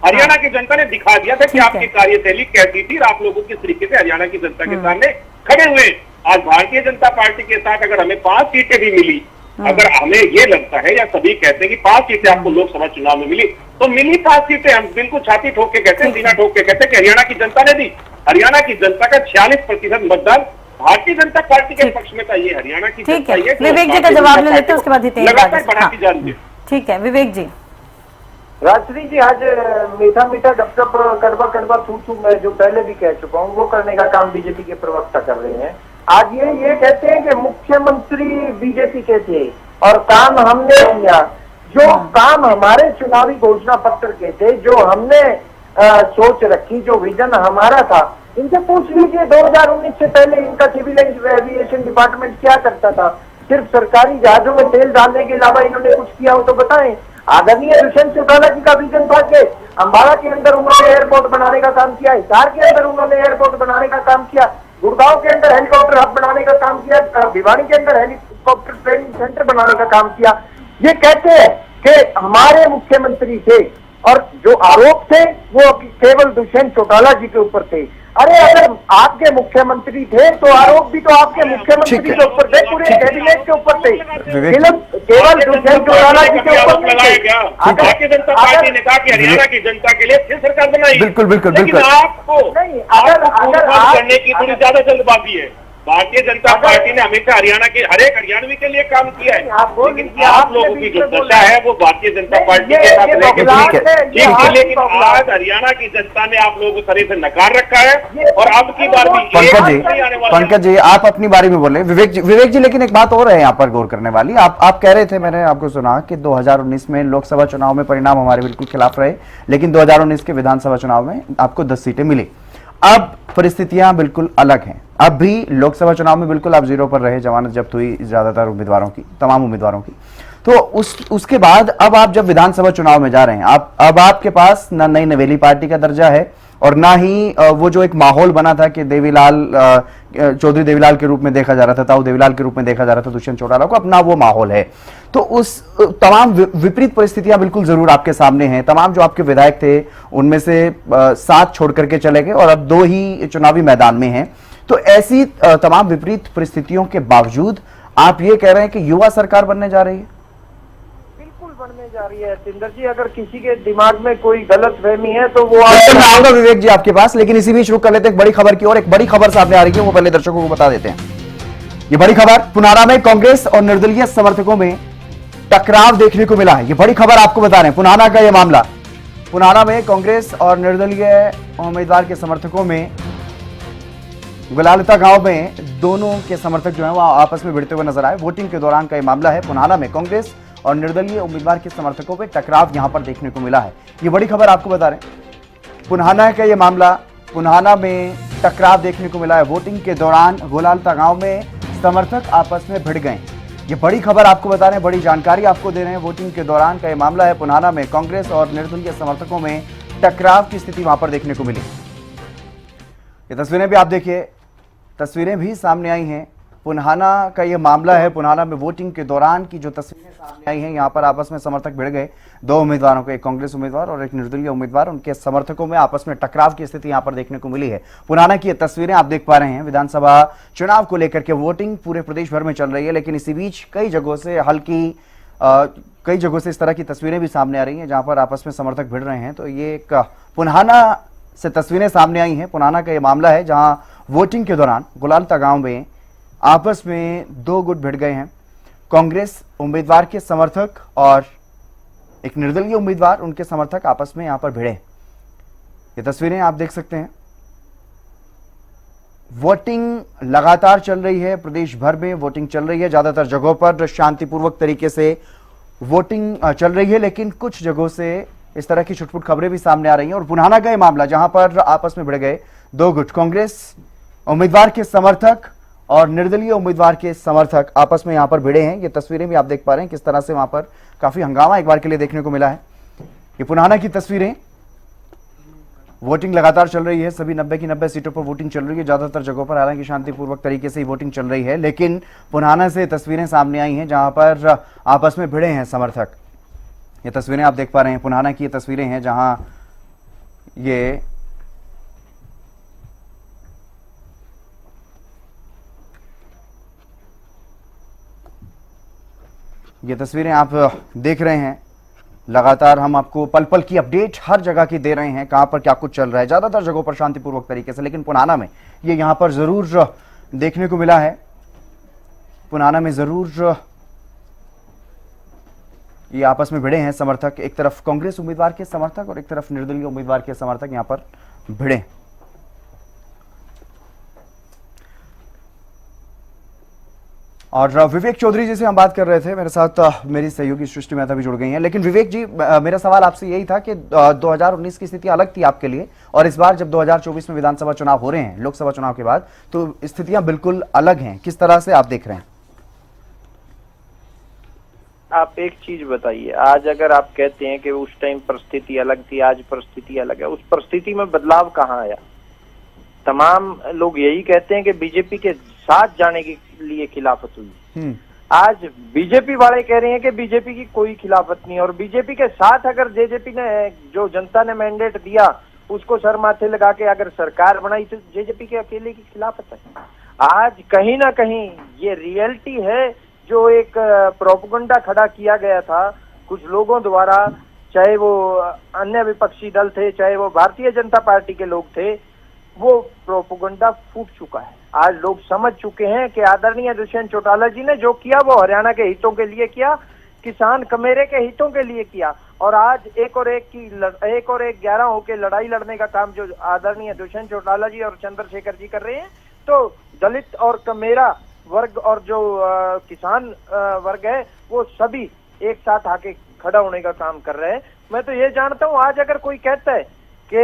हरियाणा की जनता ने दिखा दिया था कि आपकी कार्यशैली कैसी थी, आप लोगों किस तरीके से हरियाणा की जनता के सामने खड़े हुए। आज भारतीय जनता पार्टी के साथ अगर हमें 5 सीटें भी मिली, अगर हमें ये लगता है या सभी कहते हैं कि 5 सीटें आपको लोकसभा चुनाव में मिली, तो मिली 5 सीटें, हम बिल्कुल छाती ठोक के कहते हैं, सीना ठोक के कहते हैं कि हरियाणा की जनता ने दी। हरियाणा की जनता का 46% मतदान भारतीय जनता पार्टी के पक्ष में था। ये हरियाणा की जनता है। विवेक जी का जवाब ले लेते हैं, उसके बाद लगातार बढ़ाती जा रही है। ठीक है विवेक जी। राजश्री जी, आज मीठा मीठा गपशप कड़वा कड़वा थू मैं जो पहले भी कह चुका हूँ वो करने का काम बीजेपी के प्रवक्ता कर रहे हैं। आज ये कहते हैं कि मुख्यमंत्री बीजेपी के थे और काम हमने किया। जो काम हमारे चुनावी घोषणा पत्र के थे, जो हमने सोच रखी, जो विजन हमारा था, इनसे पूछ लीजिए 2019 से पहले इनका सिविल एविएशन डिपार्टमेंट क्या करता था। सिर्फ सरकारी जहाजों में तेल डालने के अलावा इन्होंने कुछ किया हो तो बताएं। आदरणीय दुष्यंत चौटाला जी का विजन था कि अम्बाला के अंदर उन्होंने एयरपोर्ट बनाने का काम किया, हिसार के अंदर उन्होंने एयरपोर्ट बनाने का काम किया, गुड़गांव के अंदर हेलीकॉप्टर हब बनाने का काम किया, भिवानी के अंदर हेलीकॉप्टर ट्रेनिंग सेंटर बनाने का काम किया। ये कहते हैं कि हमारे मुख्यमंत्री थे, और जो आरोप थे वो केवल दुष्यंत चौटाला जी के ऊपर थे। अरे अगर आपके मुख्यमंत्री थे तो आरोप भी तो आपके मुख्यमंत्री के ऊपर थे, पूरे कैबिनेट के ऊपर थे, केवल दुष्यंत चौटाला जी के ऊपर लगाया गया। भारतीय जनता पार्टी ने कहा कि हरियाणा की जनता के लिए फिर सरकार बनाई। बिल्कुल बिल्कुल लेकिन बिल्कुल आपको करने की थोड़ी ज्यादा जल्दबाजी है। भारतीय जनता पार्टी ने हमेशा हरियाणा के हर एक हरियाणवी के लिए काम किया है, लेकिन आप लोगों की जो दशा है वो भारतीय जनता पार्टी के साथ ठीक है, लेकिन आज हरियाणा की जनता ने आप लोगों को तरह से नकार रखा है और अब की बार भी पंकज जी आप अपनी बारी में बोले। विवेक जी लेकिन एक बात और है यहाँ पर गौर करने वाली, आप कह रहे थे, मैंने आपको सुना कि 2019 में लोकसभा चुनाव में परिणाम हमारे बिल्कुल खिलाफ रहे, लेकिन 2019 के विधानसभा चुनाव में आपको 10 सीटें मिली। अब परिस्थितियां बिल्कुल अलग हैं। अब भी लोकसभा चुनाव में बिल्कुल आप जीरो पर रहे, जमानत जब्त हुई ज्यादातर उम्मीदवारों की, तमाम उम्मीदवारों की। तो उसके बाद अब आप जब विधानसभा चुनाव में जा रहे हैं, अब आपके पास ना नई नवेली पार्टी का दर्जा है और ना ही वो जो एक माहौल बना था कि देवीलाल चौधरी देवीलाल के रूप में देखा जा रहा था, ताऊ देवीलाल के रूप में देखा जा रहा था दुष्यंत चौटाला को, अपना वो माहौल है। तो उस तमाम विपरीत परिस्थितियां बिल्कुल जरूर आपके सामने हैं। तमाम जो आपके विधायक थे उनमें से 7 छोड़ करके चले गए और अब 2 ही चुनावी मैदान में हैं। तो ऐसी तमाम विपरीत परिस्थितियों के बावजूद आप ये कह रहे हैं कि युवा सरकार बनने जा रही है? बिल्कुल बनने जा रही है तिंदर जी। अगर किसी के दिमाग में कोई गलत फहमी है तो वो मैं आऊंगा विवेक जी आपके पास, लेकिन इसी बीच रुक कर लेते हैं एक बड़ी खबर की और। एक बड़ी खबर सामने आ रही है, वो पहले दर्शकों को बता देते हैं। ये बड़ी खबर, पुनारा में कांग्रेस और निर्दलीय समर्थकों में टकराव देखने को मिला है। ये बड़ी खबर आपको बता रहे हैं, पुनारा का यह मामला। पुनारा में कांग्रेस और निर्दलीय उम्मीदवार के समर्थकों में गुलालता गांव में दोनों के समर्थक जो हैं वो आपस में भिड़ते हुए नजर आए। वोटिंग के दौरान का यह मामला है। पुनारा में कांग्रेस और निर्दलीय उम्मीदवार के समर्थकों पे टकराव यहां पर देखने को मिला है। ये बड़ी खबर आपको बता रहे हैं, पुनारा का यह मामला, पुनारा में टकराव देखने को मिला है। वोटिंग के दौरान गुलालता गांव में समर्थक आपस में भिड़ गए। ये बड़ी खबर आपको बता रहे हैं, बड़ी जानकारी आपको दे रहे हैं। वोटिंग के दौरान का यह मामला है, पुनारा में कांग्रेस और निर्दलीय समर्थकों में टकराव की स्थिति वहां पर देखने को मिली। ये तस्वीरें भी आप देखिए, तस्वीरें भी सामने आई हैं। पुनारा का ये मामला है, पुनारा में वोटिंग के दौरान की जो तस्वीरें सामने आई हैं, यहाँ पर आपस में समर्थक भिड़ गए। 2 उम्मीदवारों को, एक कांग्रेस उम्मीदवार और एक निर्दलीय उम्मीदवार, उनके समर्थकों में आपस में टकराव की स्थिति यहाँ पर देखने को मिली है। पुनारा की ये तस्वीरें आप देख पा रहे हैं। विधानसभा चुनाव को लेकर के वोटिंग पूरे प्रदेश भर में चल रही है, लेकिन इसी बीच कई जगहों से इस तरह की तस्वीरें भी सामने आ रही हैं जहां पर आपस में समर्थक भिड़ रहे हैं। तो ये एक पुनारा से तस्वीरें सामने आई हैं। पुनारा का ये मामला है जहां वोटिंग के दौरान गुलालता गांव में आपस में 2 गुट भिड़ गए हैं। कांग्रेस उम्मीदवार के समर्थक और एक निर्दलीय उम्मीदवार, उनके समर्थक आपस में यहां पर भिड़े। ये तस्वीरें आप देख सकते हैं। वोटिंग लगातार चल रही है, प्रदेश भर में वोटिंग चल रही है। ज्यादातर जगहों पर शांतिपूर्वक तरीके से वोटिंग चल रही है, लेकिन कुछ जगहों से इस तरह की छुटपुट खबरें भी सामने आ रही हैं। और पुनारा का मामला जहां पर आपस में भिड़ गए 2 गुट, कांग्रेस उम्मीदवार के समर्थक और निर्दलीय उम्मीदवार के समर्थक आपस में यहां पर भिड़े हैं। ये तस्वीरें भी आप देख पा रहे हैं किस तरह से वहां पर काफी हंगामा एक बार के लिए देखने को मिला है। ये पुनारा की तस्वीरें, वोटिंग लगातार चल रही है। सभी 90 की 90 सीटों पर वोटिंग चल रही है। ज्यादातर जगहों पर हालांकि शांतिपूर्वक तरीके से ही वोटिंग चल रही है, लेकिन पुनारा से तस्वीरें सामने आई हैं जहां पर आपस में भिड़े हैं समर्थक। ये तस्वीरें आप देख पा रहे हैं, पुनारा की ये तस्वीरें हैं जहां ये तस्वीरें आप देख रहे हैं। लगातार हम आपको पल पल की अपडेट हर जगह की दे रहे हैं, कहां पर क्या कुछ चल रहा है। ज्यादातर जगहों पर शांतिपूर्वक तरीके से, लेकिन पुनारा में ये यहां पर जरूर देखने को मिला है। पुनारा में जरूर ये आपस में भिड़े हैं समर्थक। एक तरफ कांग्रेस उम्मीदवार के समर्थक और एक तरफ निर्दलीय उम्मीदवार के समर्थक यहां पर भिड़े। और विवेक चौधरी जी से हम बात कर रहे थे, मेरे साथ मेरी सहयोगी सृष्टि मेहता भी जुड़ गई हैं। लेकिन विवेक जी, मेरा सवाल आपसे यही था कि 2019 की स्थिति अलग थी आपके लिए, और इस बार जब 2024 में विधानसभा चुनाव हो रहे हैं लोकसभा चुनाव के बाद, तो स्थितियां बिल्कुल अलग हैं। किस तरह से आप देख रहे हैं? आप एक चीज बताइए, आज अगर आप कहते हैं कि उस टाइम परिस्थिति अलग थी, आज परिस्थिति अलग है, उस परिस्थिति में बदलाव कहाँ आया? तमाम लोग यही कहते हैं कि बीजेपी के साथ जाने के लिए खिलाफत हुई। आज बीजेपी वाले कह रहे हैं कि बीजेपी की कोई खिलाफत नहीं, और बीजेपी के साथ अगर जेजेपी ने, जो जनता ने मैंडेट दिया उसको सर माथे लगा के अगर सरकार बनाई तो जेजेपी के अकेले की खिलाफत है। आज कहीं ना कहीं ये रियलिटी है जो एक प्रोपेगेंडा खड़ा किया गया था कुछ लोगों द्वारा, चाहे वो अन्य विपक्षी दल थे, चाहे वो भारतीय जनता पार्टी के लोग थे, वो प्रोपेगेंडा फूट चुका है। आज लोग समझ चुके हैं कि आदरणीय दुष्यंत चौटाला जी ने जो किया वो हरियाणा के हितों के लिए किया, किसान कमेरे के हितों के लिए किया, और आज एक और एक 11 होके लड़ाई लड़ने का काम जो आदरणीय दुष्यंत चौटाला जी और चंद्रशेखर जी कर रहे हैं, तो दलित और कमेरा वर्ग और जो किसान वर्ग है वो सभी एक साथ आके खड़ा होने का काम कर रहे हैं। मैं तो ये जानता हूँ आज अगर कोई कहता है कि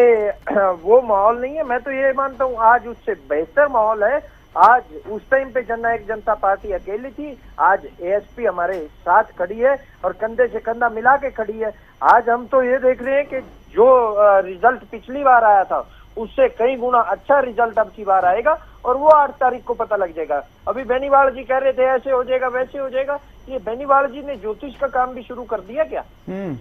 वो माहौल नहीं है, मैं तो ये मानता हूँ आज उससे बेहतर माहौल है। आज उस टाइम पे जननायक जनता पार्टी अकेली थी, आज एएसपी हमारे साथ खड़ी है और कंधे से कंधा मिला के खड़ी है। आज हम तो ये देख रहे हैं कि जो रिजल्ट पिछली बार आया था उससे कई गुना अच्छा रिजल्ट अब की बार आएगा, और वो 8 तारीख को पता लग जाएगा। अभी बेनीवाल जी कह रहे थे ऐसे हो जाएगा वैसे हो जाएगा, ये बेनीवाल जी ने ज्योतिष का काम भी शुरू कर दिया क्या?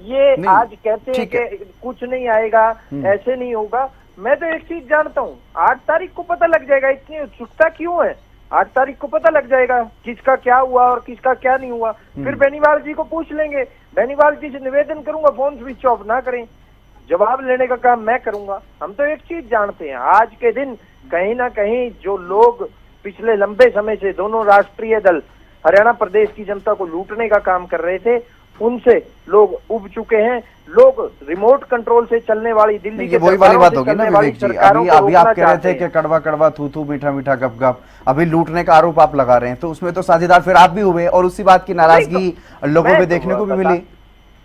ये आज कहते हैं कि कुछ नहीं आएगा, ऐसे नहीं होगा। मैं तो एक चीज जानता हूँ, 8 तारीख को पता लग जाएगा। इतनी उत्सुकता क्यों है? 8 तारीख को पता लग जाएगा किसका क्या हुआ और किसका क्या नहीं हुआ। फिर बेनीवाल जी को पूछ लेंगे। बेनीवाल जी से निवेदन करूंगा फोन स्विच ऑफ ना करें, जवाब लेने का काम मैं करूंगा। हम तो एक चीज जानते हैं, आज के दिन कहीं ना कहीं जो लोग पिछले लंबे समय से दोनों राष्ट्रीय दल हरियाणा प्रदेश की जनता को लूटने का काम कर रहे थे, उनसे लोग उब चुके हैं। लोग रिमोट कंट्रोल से चलने वाली दिल्ली के वही वाली बात होगी ना विवेक जी। अभी आप कह रहे थे कि कड़वा कड़वा थू थू मीठा मीठा गप गप, अभी लूटने का आरोप आप लगा रहे हैं, तो उसमें तो साझेदार फिर आप भी हुए और उसी बात की नाराजगी लोगों में देखने को भी मिली।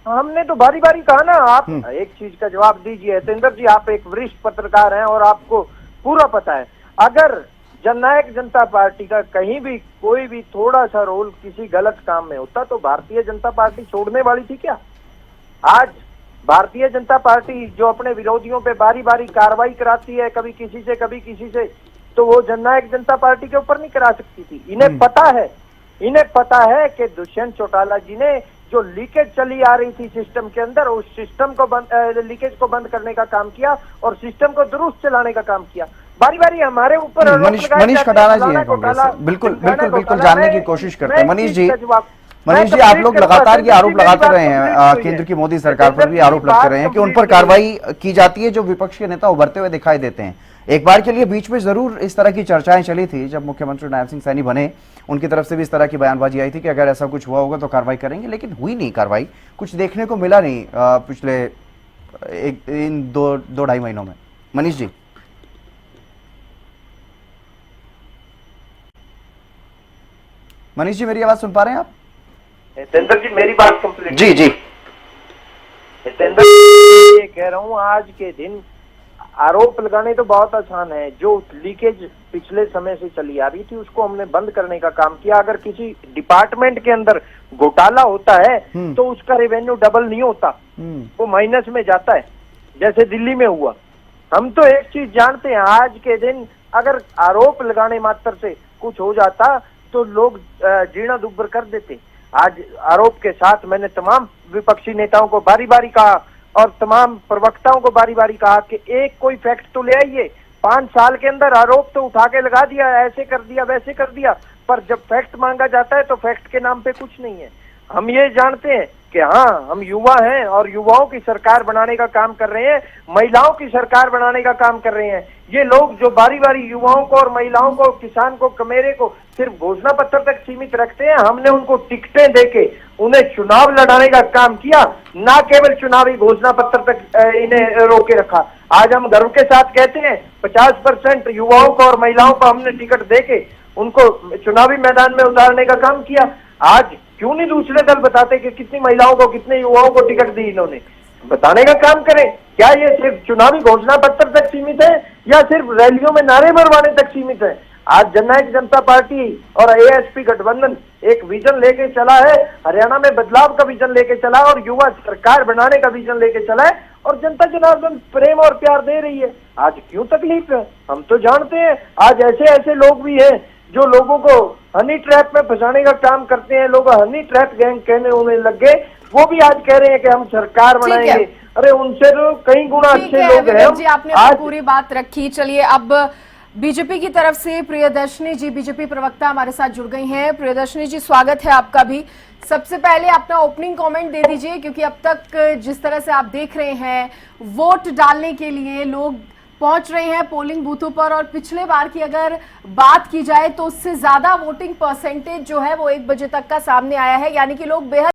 हमने तो बारी बारी कहा ना। आप एक चीज का जवाब दीजिए सतेंद्र जी, आप एक वरिष्ठ पत्रकार हैं और आपको पूरा पता है, अगर जननायक जनता पार्टी का कहीं भी कोई भी थोड़ा सा रोल किसी गलत काम में होता तो भारतीय जनता पार्टी छोड़ने वाली थी क्या? आज भारतीय जनता पार्टी जो अपने विरोधियों पे बारी बारी कार्रवाई कराती है, कभी किसी से कभी किसी से, तो वो जननायक जनता पार्टी के ऊपर नहीं करा सकती थी। इन्हें पता है कि दुष्यंत चौटाला जी ने जो लीकेज चली आ रही थी सिस्टम के अंदर, उस सिस्टम को लीकेज को बंद करने का काम किया और सिस्टम को दुरुस्त चलाने का काम किया। बारी बारी हमारे ऊपर मनीष खटाना जी हैं कांग्रेस से। बिल्कुल जानने की कोशिश करते हैं। मनीष जी, आप लोग लगातार ये आरोप लगाते रहे हैं, केंद्र की मोदी सरकार पर भी आरोप लगते रहे हैं कि उन पर कार्रवाई की जाती है जो विपक्ष के नेता उभरते हुए दिखाई देते हैं। एक बार के लिए बीच में जरूर इस तरह की चर्चाएं चली थी जब मुख्यमंत्री नायब सिंह सैनी बने, उनकी तरफ से भी इस तरह की बयानबाजी आई थी कि अगर ऐसा कुछ हुआ होगा तो कार्रवाई करेंगे, लेकिन हुई नहीं कार्रवाई, कुछ देखने को मिला नहीं पिछले इन 2-2.5 महीनों में। मनीष जी, मेरी आवाज सुन पा रहे हैं आप? सतेंद्र जी मेरी बात कंप्लीट। जी सतेंद्र ये कह रहा हूँ, आज के दिन आरोप लगाने तो बहुत आसान है। जो लीकेज पिछले समय से चली आ रही थी उसको हमने बंद करने का काम किया। अगर किसी डिपार्टमेंट के अंदर घोटाला होता है तो उसका रेवेन्यू डबल नहीं होता, वो माइनस में जाता है, जैसे दिल्ली में हुआ। हम तो एक चीज जानते हैं, आज के दिन अगर आरोप लगाने मात्र से कुछ हो जाता तो लोग जीना दुब्बर कर देते। आज आरोप के साथ मैंने तमाम विपक्षी नेताओं को बारी बारी कहा और तमाम प्रवक्ताओं को बारी बारी कहा कि एक कोई फैक्ट तो ले आइए। 5 साल के अंदर आरोप तो उठा के लगा दिया, ऐसे कर दिया वैसे कर दिया, पर जब फैक्ट मांगा जाता है तो फैक्ट के नाम पे कुछ नहीं है। हम ये जानते हैं कि हाँ, हम युवा हैं और युवाओं की सरकार बनाने का काम कर रहे हैं, महिलाओं की सरकार बनाने का काम कर रहे हैं। ये लोग जो बारी बारी युवाओं को और महिलाओं को, किसान को, कमेरे को सिर्फ घोषणा पत्र तक सीमित रखते हैं, हमने उनको टिकटें देके उन्हें चुनाव लड़ाने का काम किया, ना केवल चुनावी घोषणा पत्र तक इन्हें रोके रखा। आज हम गर्व के साथ कहते हैं 50% युवाओं को और महिलाओं को हमने टिकट देके उनको चुनावी मैदान में उतारने का काम किया। आज क्यों नहीं दूसरे दल बताते कि कितनी महिलाओं को, कितने युवाओं को टिकट दी इन्होंने? बताने का काम करें। क्या ये सिर्फ चुनावी घोषणा पत्र तक सीमित है या सिर्फ रैलियों में नारे मरवाने तक सीमित है? आज जननायक जनता पार्टी और एएसपी गठबंधन एक विजन लेके चला है, हरियाणा में बदलाव का विजन लेके चला और युवा सरकार बनाने का विजन लेके चला है, और जनता जनार्दन प्रेम और प्यार दे रही है। आज क्यों तकलीफ है? हम तो जानते हैं आज ऐसे ऐसे लोग भी हैं जो लोगों को हनी ट्रैप में फंसाने का काम करते हैं, लोग हनी ट्रैप गैंग कहने होने लग गए, वो भी आज कह रहे हैं कि हम सरकार बनाएंगे। अरे उनसे तो कई गुना अच्छे लोग हैं। जी आपने आज पूरी बात रखी। चलिए अब बीजेपी की तरफ से प्रियदर्शनी जी, बीजेपी प्रवक्ता हमारे साथ जुड़ गई हैं। प्रियदर्शनी जी, स्वागत है आपका भी। सबसे पहले अपना ओपनिंग कमेंट दे दीजिए, क्योंकि अब तक जिस तरह से आप देख रहे हैं वोट डालने के लिए लोग पहुंच रहे हैं पोलिंग बूथों पर, और पिछले बार की अगर बात की जाए तो उससे ज्यादा वोटिंग परसेंटेज जो है वो 1 बजे तक का सामने आया है, यानी कि लोग बेहद